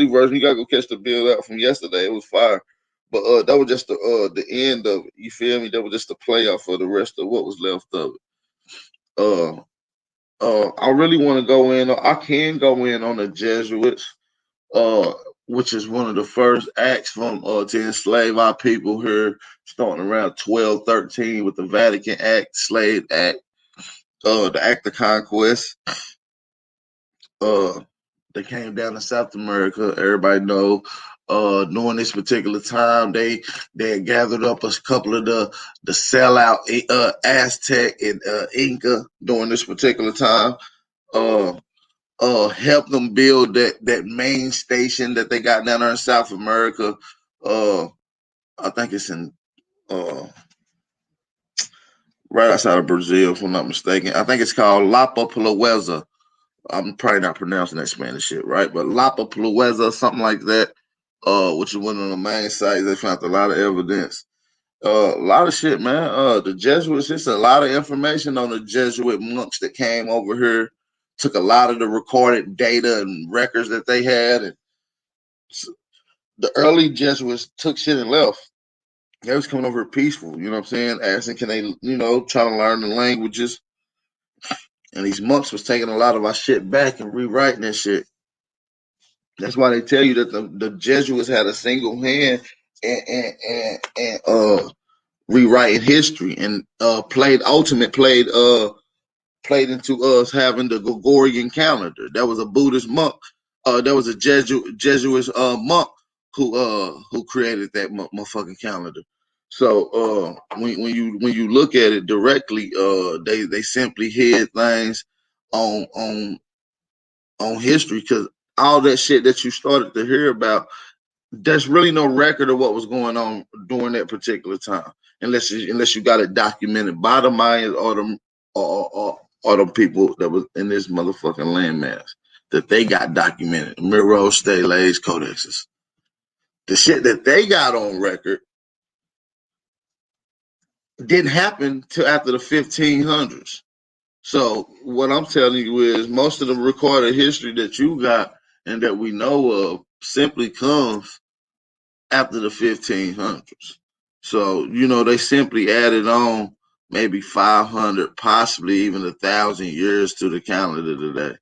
version. You gotta go catch the build out from yesterday. It was fire. But that was just the end of it. You feel me? That was just the playoff for the rest of what was left of it. I really want to go in. I can go in on the Jesuits, which is one of the first acts from to enslave our people here, starting around 1213 with the Vatican Act, Slave Act, the Act of Conquest. They came down to South America. Everybody know. During this particular time, they had gathered up a couple of the sellout Aztec and Inca during this particular time. Help them build that main station that they got down there in South America. I think it's in right outside of Brazil, if I'm not mistaken. I think it's called Lapa Pulueza. I'm probably not pronouncing that Spanish shit right, but Lapa Pulueza, something like that. Which is one of the main sites. They found a lot of evidence. A lot of shit, man. The Jesuits, it's a lot of information on the Jesuit monks that came over here, took a lot of the recorded data and records that they had. And the early Jesuits took shit and left. They was coming over here peaceful, you know what I'm saying? Asking, can they, trying to learn the languages. And these monks was taking a lot of our shit back and rewriting that shit. That's why they tell you that the Jesuits had a single hand and rewriting history, and played into us having the Gregorian calendar. That was a Buddhist monk. That was a Jesuit monk who created that motherfucking calendar. So when you look at it directly, they simply hid things on history, because all that shit that you started to hear about, there's really no record of what was going on during that particular time, unless you got it documented by the Mayans or the people that was in this motherfucking landmass, that they got documented. Miro, Steles, codexes. The shit that they got on record didn't happen till after the 1500s. So what I'm telling you is most of the recorded history that you got and that we know of simply comes after the 1500s. So, they simply added on maybe 500, possibly even 1,000 years to the calendar today.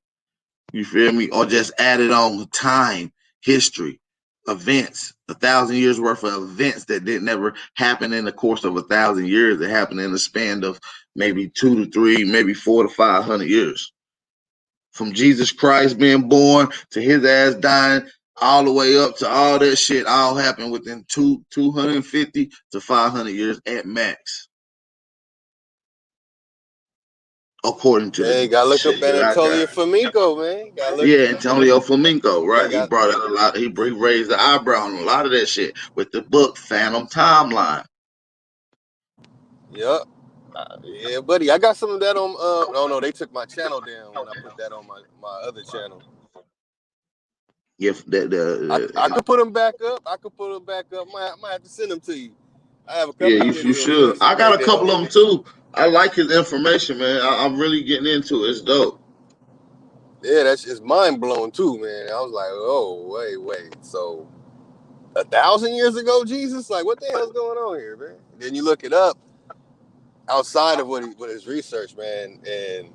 You feel me? Or just added on time, history, events, 1,000 years worth of events that didn't never happen in the course of 1,000 years. That happened in the span of maybe 2 to 3, maybe 4 to 500 years. from Jesus Christ being born to his ass dying, all the way up to all that shit, all happened within 250 to 500 years at max, according to Man, the you gotta look up shit that I Antonio got. Flamenco, man. You gotta look. Yeah, Antonio Flamenco, They right? He got. brought out a lot. He raised the eyebrow on a lot of that shit with the book Phantom Timeline. Yep. Yeah, buddy. I got some of that on. Oh no, they took my channel down when I put that on my other channel. If I could put them back up. I might have to send them to you. I have a yeah, couple of you videos of should. this I got a breakdown. couple of them too. I like his information, man. I'm really getting into it. It's dope. Yeah, that's just mind blowing too, man. I was like, oh, wait. So 1,000 years ago, Jesus? Like, what the hell's going on here, man? Then you look it up outside of what his research, man, and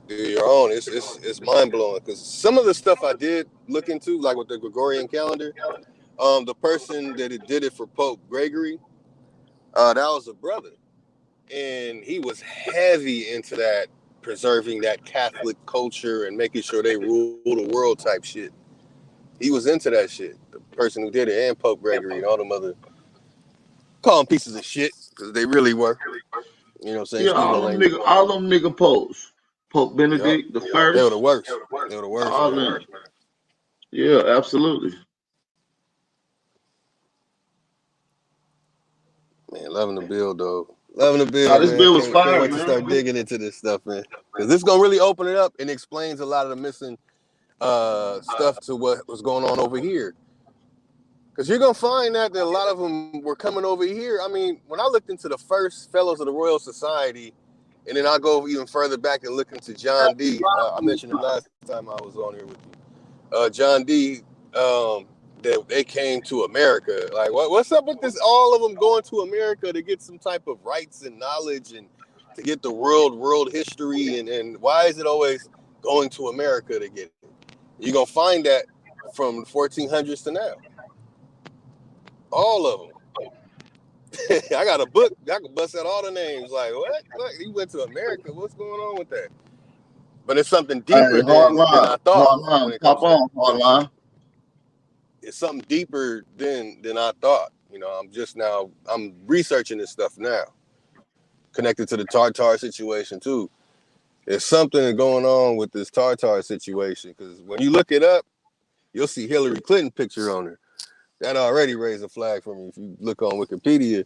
do your own. It's mind blowing because some of the stuff I did look into, like with the Gregorian calendar, the person that did it for Pope Gregory, that was a brother, and he was heavy into that, preserving that Catholic culture and making sure they rule the world type shit. He was into that shit. The person who did it, and Pope Gregory and all them other, call them pieces of shit because they really were. You know what I'm saying? Yeah, Excuse my language. all them nigga popes. Pope Yep. Benedict the They were the first. worst. They were the worst, All man. them. Yeah, absolutely. Man, loving the build, though. Loving the Nah, build, this man. bill was Can't fire, wait to man. start digging into this stuff, man. Because this is going to really open it up and explains a lot of the missing stuff to what was going on over here. Because you're going to find that a lot of them were coming over here. I mean, when I looked into the first Fellows of the Royal Society, and then I'll go even further back and look into John D. I mentioned him last time I was on here with you. John D., that they came to America. Like, what's up with this? All of them going to America to get some type of rights and knowledge and to get the world history. And why is it always going to America to get it? You're going to find that from the 1400s to now. All of them. I got a book. I can bust out all the names. Like, what? He went to America. What's going on with that? But it's something deeper than I thought. When it comes to hardline. It's something deeper than I thought. You know, I'm researching this stuff now. Connected to the Tartar situation too. There's something going on with this Tartar situation because when you look it up, you'll see Hillary Clinton picture on her. That already raised a flag for me if you look on Wikipedia.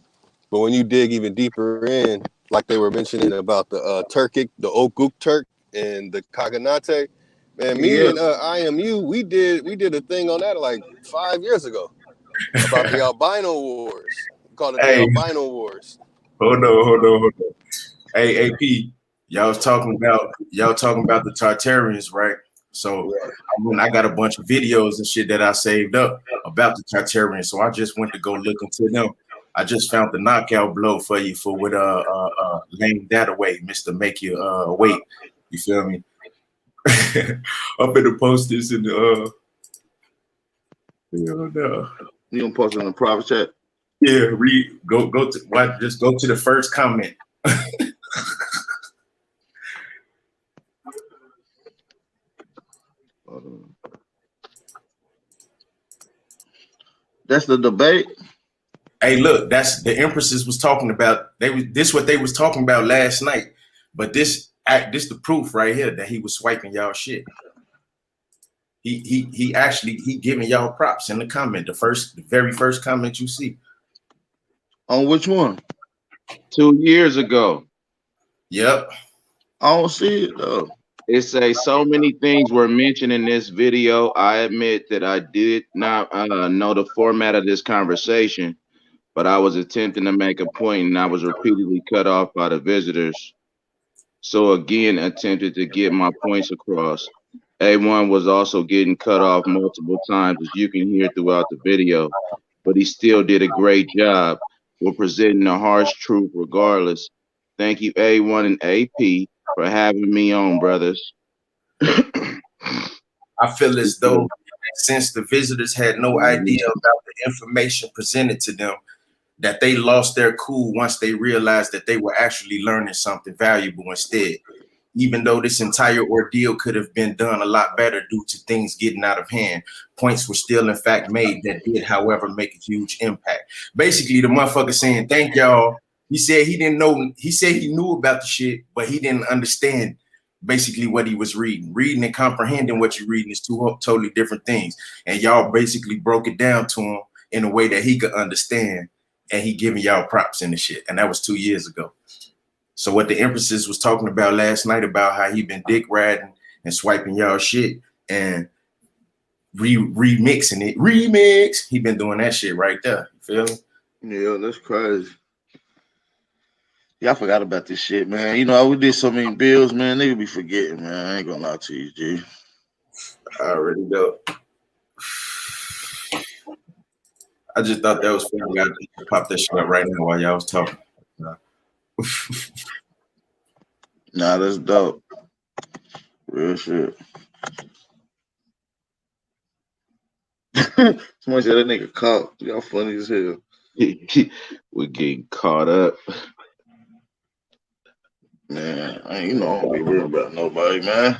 But when you dig even deeper in, like they were mentioning about the Turkic, the Oguk Turk and the Kaghanate, man, me and IMU, we did a thing on that like 5 years ago about the albino wars. We called it the albino wars. Hold on. Hey, AP, y'all talking about the Tartarians, right? So I got a bunch of videos and shit that I saved up about the Tartarians. So I just went to go look into them. I just found the knockout blow for you for with laying that away, Mr. Make You wait. You feel me? I'm gonna post this in the You gonna post it in the private chat? Yeah, just go to the first comment. That's the debate. Hey, look, that's the Empresses was talking about. This what they was talking about last night. But this the proof right here that he was swiping y'all shit. He actually giving y'all props in the comment. The very first comment you see. On which one? 2 years ago. Yep. I don't see it though. It says so many things were mentioned in this video. I admit that I did not know the format of this conversation, but I was attempting to make a point and I was repeatedly cut off by the visitors. So again, attempted to get my points across. A1 was also getting cut off multiple times, as you can hear throughout the video, but he still did a great job with presenting the harsh truth regardless. Thank you, A1 and AP, for having me on, brothers. I feel as though since the visitors had no idea about the information presented to them, that they lost their cool once they realized that they were actually learning something valuable instead. even though this entire ordeal could have been done a lot better due to things getting out of hand, points were still in fact made that did, however, make a huge impact. Basically, the motherfucker saying, thank y'all. He said he didn't know, he said he knew about the shit, but he didn't understand basically what he was reading. Reading and comprehending what you're reading is two totally different things. And y'all basically broke it down to him in a way that he could understand, and he giving y'all props in the shit. And that was 2 years ago. So what the Empresses was talking about last night about how he been dick riding and swiping y'all shit and remixing it. Remix. He been doing that shit right there. You feel me? Yeah, that's crazy. Yeah, I forgot about this shit, man. You know, we did so many bills, man. Nigga be forgetting, man. I ain't gonna lie to you, G. I already know. I just thought that was fun. I got to pop that shit up right now while y'all was talking. Nah, that's dope. Real shit. Somebody said that nigga caught. Y'all funny as hell. We getting caught up. Man, you know, I don't be worried about nobody, man.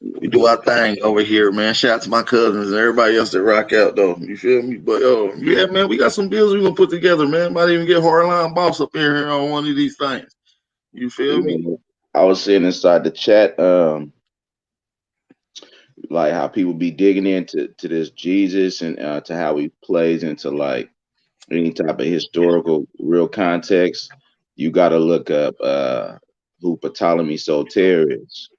We do our thing over here, man. Shout out to my cousins and everybody else that rock out, though. You feel me? But, yeah, man, we got some deals we gonna put together, man. Might even get Hardline Boss up in here on one of these things. You feel me? I was sitting inside the chat, like how people be digging into this Jesus and to how he plays into like any type of historical real context. You got to look up who Ptolemy Soter is.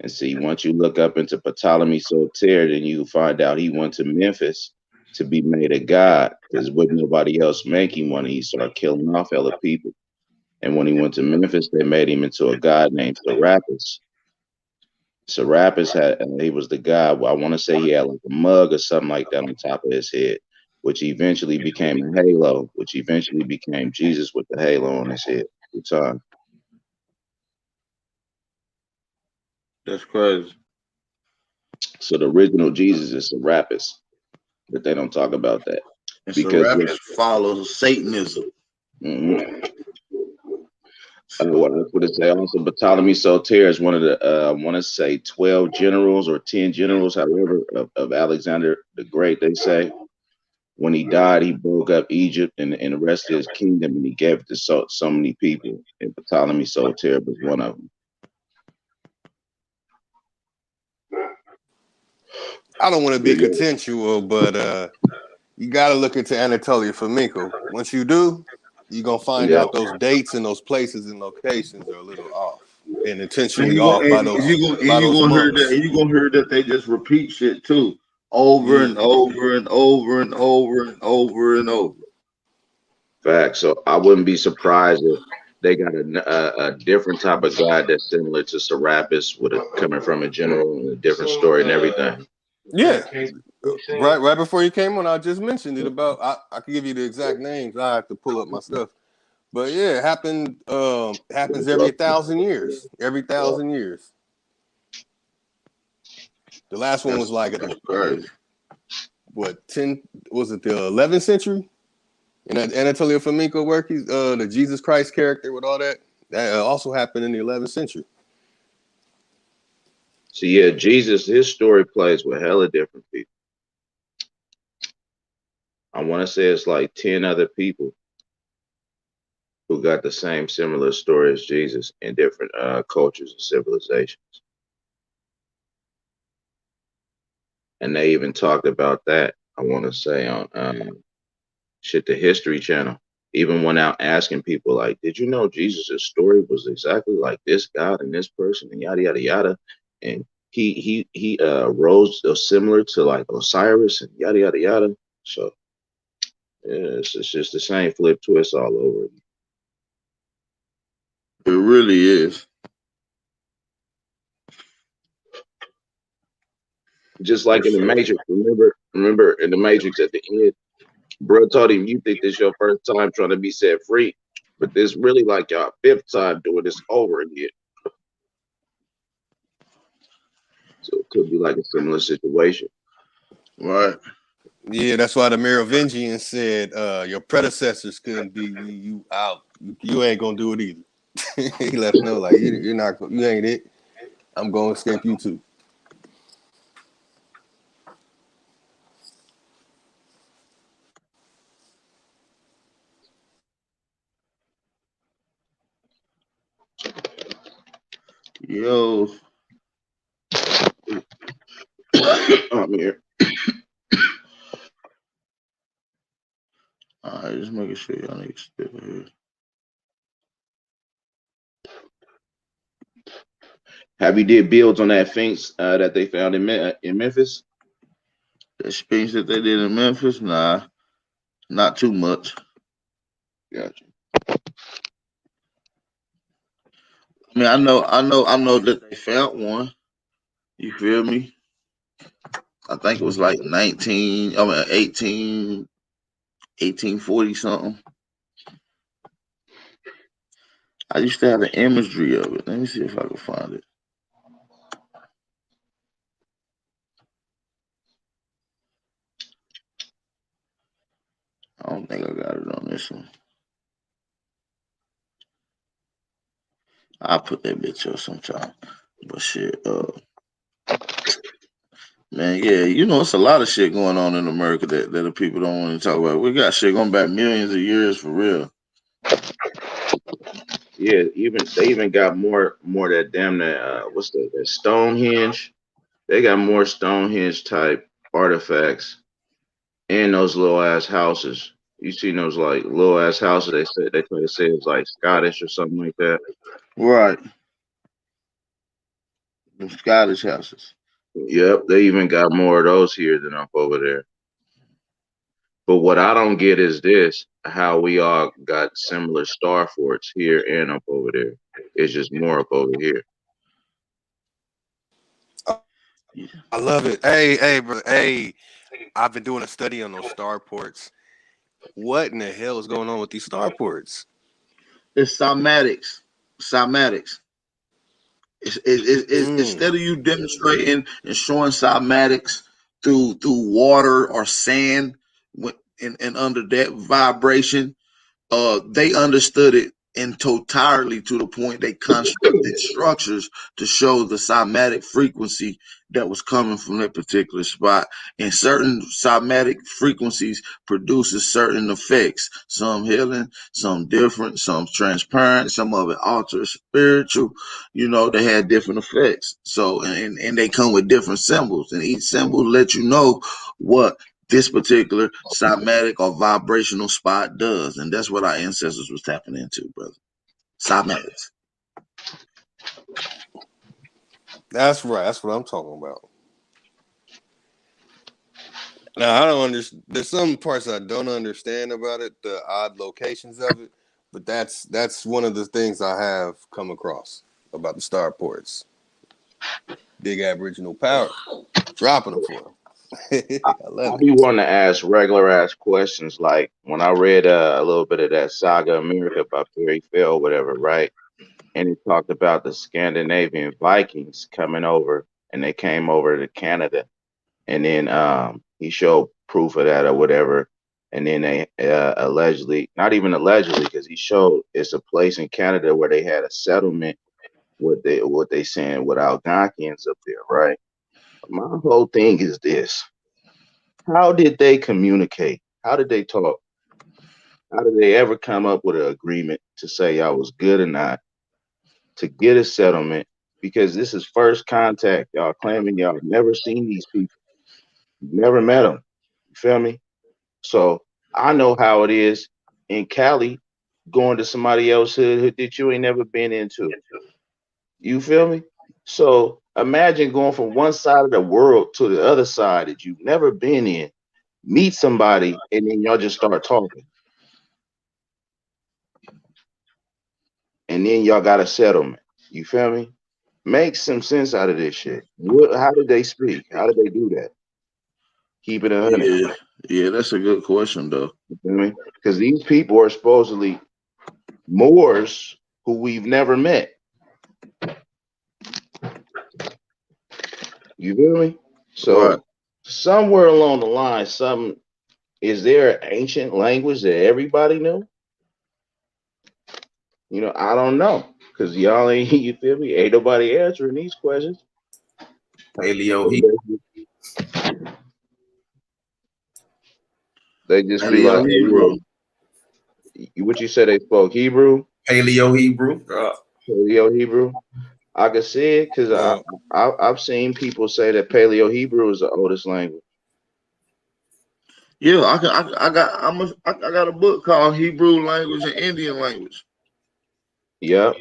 And see, once you look up into Ptolemy Soter, then you find out he went to Memphis to be made a god because wouldn't nobody else make him when he started killing off hella people. And when he went to Memphis, they made him into a god named Serapis. Serapis he was the god. Well, I want to say he had like a mug or something like that on top of his head, which eventually became a halo, which eventually became Jesus with the halo on his head. Time. That's crazy. So the original Jesus is Serapis, but they don't talk about that. And Serapis follows Satanism. Mm-hmm. What I was going to say also, Ptolemy Soter is one of the, I want to say 12 generals or 10 generals, however, of Alexander the Great, they say. When he died, he broke up Egypt and the rest of his kingdom, and he gave it to so many people. And Ptolemy Soter was one of them. I don't want to be consensual, but you got to look into Anatolia Flamenco. Once you do, you're going to find out those dates and those places and locations are a little off and intentionally off by those You're gonna hear that they just repeat shit too over and over and over and over and over and over. Fact. So I wouldn't be surprised if they got a different type of god that's similar to Serapis, with it coming from a general and a different story and everything. Yeah, right before you came on, I just mentioned it about. I can give you the exact names. I have to pull up my stuff, but yeah, it happens every 1,000 years. Every 1,000 years. The last one was like what 10? Was it the 11th century? And that Anatolia Flamenco work, he's the Jesus Christ character with all that. That also happened in the 11th century. So yeah, Jesus, his story plays with hella different people. I want to say it's like 10 other people who got the same similar story as Jesus in different cultures and civilizations. And they even talked about that, I want to say, on the History Channel. Even went out asking people like, did you know Jesus' story was exactly like this God and this person and yada yada yada. And he rose similar to like Osiris and yada yada yada. So yeah, it's just the same flip twist all over. It really is. Just like in the Matrix. Remember in the Matrix at the end, bro told him, you think this your first time trying to be set free, but this really like your 5th time doing this over again. So it could be like a similar situation. Right. Yeah, that's why the Merovingians said your predecessors couldn't be you out. You ain't gonna do it either. He let us know like you ain't it. I'm going to skimp you too. Yo, I'm here. All right, just making sure y'all niggas still here. Have you did builds on that Sphinx that they found in Memphis? The Sphinx that they did in Memphis, nah, not too much. Gotcha. I mean, I know that they found one. You feel me? I think it was like 1840 something. I used to have the imagery of it. Let me see if I can find it. I don't think I got it on this one. I'll put that bitch up sometime. But shit, man, yeah, you know, it's a lot of shit going on in America that the people don't want to talk about. We got shit going back millions of years for real. Yeah, they even got more that damn that what's that Stonehenge? They got more Stonehenge type artifacts in those little ass houses. You seen those like little ass houses? They try to say it's like Scottish or something like that. Right. The Scottish houses. Yep, they even got more of those here than up over there. But what I don't get is this: how we all got similar star forts here and up over there. It's just more up over here. I love it. Hey, brother. Hey, I've been doing a study on those starports. What in the hell is going on with these starports? It's cymatics. Cymatics. Instead of you demonstrating and showing cymatics through water or sand, and under that vibration, they understood it in totality to the point they constructed structures to show the cymatic frequency that was coming from that particular spot. And certain cymatic frequencies produces certain effects. Some healing, some different, some transparent, some of it ultra spiritual. You know, they had different effects. So and they come with different symbols, and each symbol let you know what this particular cymatic or vibrational spot does. And that's what our ancestors was tapping into, brother. Cymatics. That's right. That's what I'm talking about. Now I don't understand. There's some parts I don't understand about it, the odd locations of it, but that's one of the things I have come across about the starports. Big Aboriginal power, dropping them for them. I love I it. be wanting to ask regular ass questions like when I read a little bit of that Saga America about Fairy Fell, whatever, right? And he talked about the Scandinavian Vikings coming over, and they came over to Canada, and then he showed proof of that or whatever, and then they allegedly, not even allegedly, because he showed it's a place in Canada where they had a settlement. What they saying with Algonquians up there, right? My whole thing is this: how did they communicate? How did they talk? How did they ever come up with an agreement to say y'all was good or not to get a settlement? Because this is first contact. Y'all claiming y'all never seen these people, never met them. You feel me? So I know how it is in Cali going to somebody else's hood that you ain't never been into. You feel me? So imagine going from one side of the world to the other side that you've never been in, meet somebody, and then y'all just start talking. And then y'all got a settlement. You feel me? Make some sense out of this shit. How did they speak? How did they do that? Keep it 100. Yeah, that's a good question though. You feel me? Because these people are supposedly Moors who we've never met. You feel me? So Right. somewhere along the line, is there an ancient language that everybody knew? You know, I don't know. Cause y'all ain't, you feel me? Ain't nobody answering these questions. Paleo They just be like, hey, Hebrew. what you said they spoke Hebrew? Paleo Hebrew. Paleo Hebrew. I can see it because I've seen people say that Paleo Hebrew is the oldest language. Yeah, I got a book called Hebrew Language and Indian Language. Yep.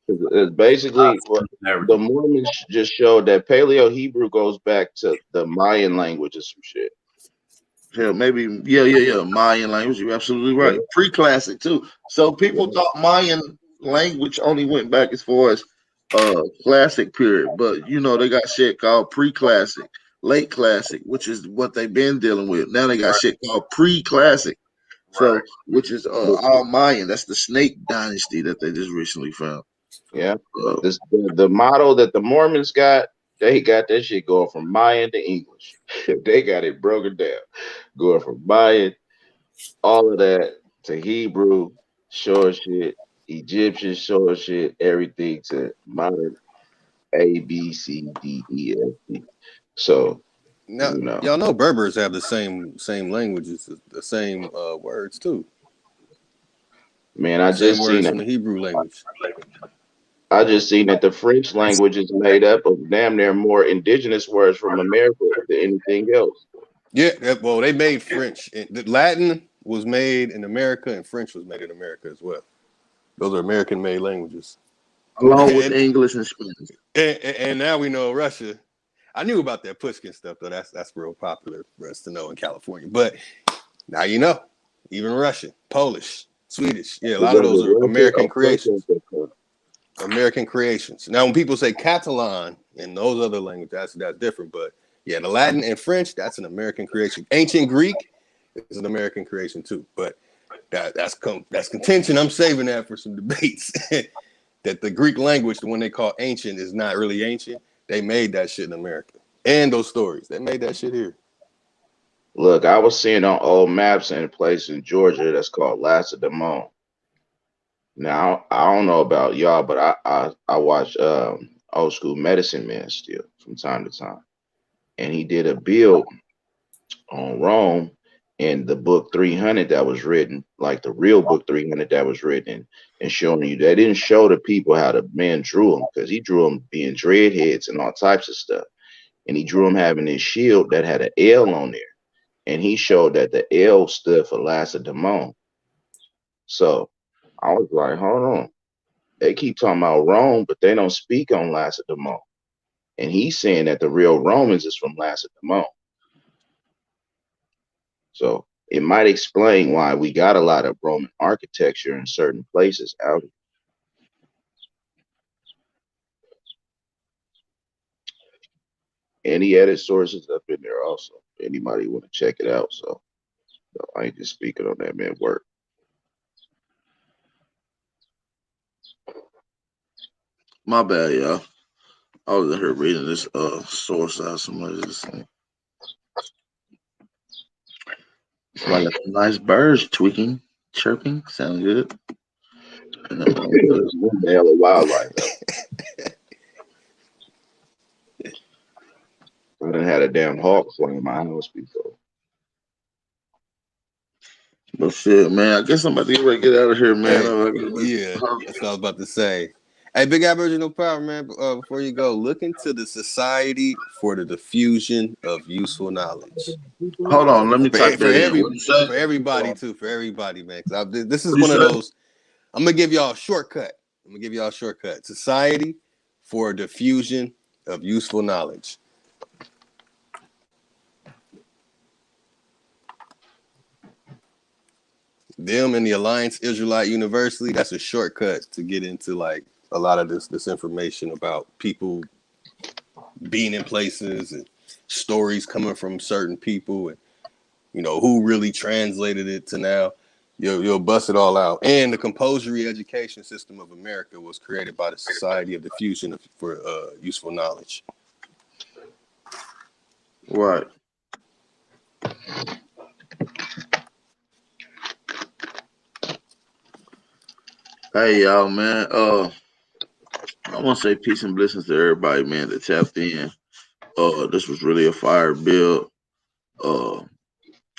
It's basically the Mormons just showed that Paleo Hebrew goes back to the Mayan language or some shit. Yeah, maybe yeah. Mayan language. You're absolutely right. Yeah. Pre-classic too. So people thought Mayan language only went back as far as classic period, but you know they got shit called pre-classic, late classic, which is what they've been dealing with. Now they got shit called pre-classic. So which is all Mayan. That's the Snake Dynasty that they just recently found. Yeah. The model that the Mormons got, they got that shit going from Mayan to English. They got it broken down. Going from Mayan, all of that to Hebrew, short shit, Egyptian short shit, everything to modern A, B, C, D, E, F, G. So now, you know. y'all know Berbers have the same languages, the same words too. Man, I Same just seen words it. from the Hebrew language. I just seen that the French language is made up of damn near more indigenous words from America than anything else. Yeah, well, they made French. The Latin was made in America, and French was made in America as well. Those are American-made languages. Along with English and Spanish. And now we know Russia. I knew about that Pushkin stuff, though. That's real popular for us to know in California. But now you know, even Russian, Polish, Swedish. Yeah, a lot of those are American creations. American creations. Now, when people say Catalan and those other languages, that's different. But yeah, the Latin and French, that's an American creation. Ancient Greek is an American creation too. But that's contention. I'm saving that for some debates. That the Greek language, the one they call ancient, is not really ancient. They made that shit in America. And those stories. They made that shit here. Look, I was seeing on old maps in a place in Georgia that's called Lacedaemon. Now I don't know about y'all, but I watch old school Medicine Man still from time to time, and he did a build on Rome in the book 300 that was written, like the real book 300 that was written, and showing you they didn't show the people how the man drew them because he drew them being dreadheads and all types of stuff, and he drew them having this shield that had an L on there, and he showed that the L stood for Lacedaemon. So I was like, hold on. They keep talking about Rome, but they don't speak on Lacedaemon. And he's saying that the real Romans is from Lacedaemon. So it might explain why we got a lot of Roman architecture in certain places out here. And he added sources up in there also. Anybody want to check it out. So I ain't just speaking on that man work. My bad, y'all. I was in here reading this source out. Somebody just saying. It's like a nice birds tweaking, chirping, sound good. And the hell of wildlife. I done had a damn hawk fly in my house before. But shit, man, I guess I'm about to get ready to get out of here, man. Yeah, that's what I was about to say. Hey, Big Aboriginal Power, man, before you go, look into the Society for the Diffusion of Useful Knowledge. Hold on, let me type that in. What you say? For everybody, too. For everybody, man. Because this is one of those. I'm going to give y'all a shortcut. Society for Diffusion of Useful Knowledge. Them and the Alliance Israelite University, that's a shortcut to get into like a lot of this information about people being in places and stories coming from certain people and you know who really translated it to now. You'll bust it all out. And the compulsory education system of America was created by the Society of Diffusion for Useful Knowledge. Right. Hey y'all, man. I want to say peace and blessings to everybody, man, that tapped in. This was really a fire build. Uh,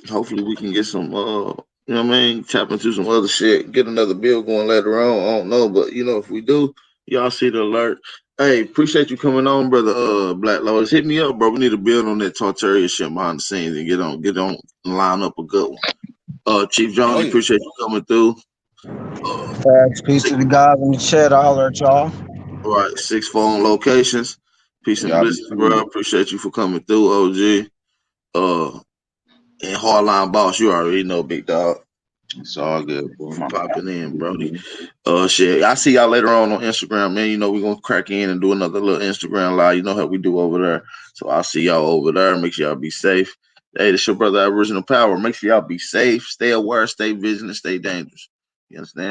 Hopefully we can get some. You know what I mean? Tap into some other shit. Get another build going later on. I don't know, but you know, if we do, y'all see the alert. Hey, appreciate you coming on, brother. Black Lotus, hit me up, bro. We need to build on that Tartaria shit behind the scenes and get on, and line up a good one. Chief Johnny, appreciate you coming through. Peace to the guys in the chat. I'll alert y'all. All right, 6 phone locations. Peace and Y'all be blessings, cool. bro. Appreciate you for coming through, OG. And Hardline Boss, you already know, big dog. It's all good, bro. For popping in, Brody. Shit. I see y'all later on Instagram, man. You know, we're gonna crack in and do another little Instagram live. You know how we do over there. So I'll see y'all over there. Make sure y'all be safe. Hey, this your brother Aboriginal Power. Make sure y'all be safe, stay aware, stay vigilant, stay dangerous. You understand?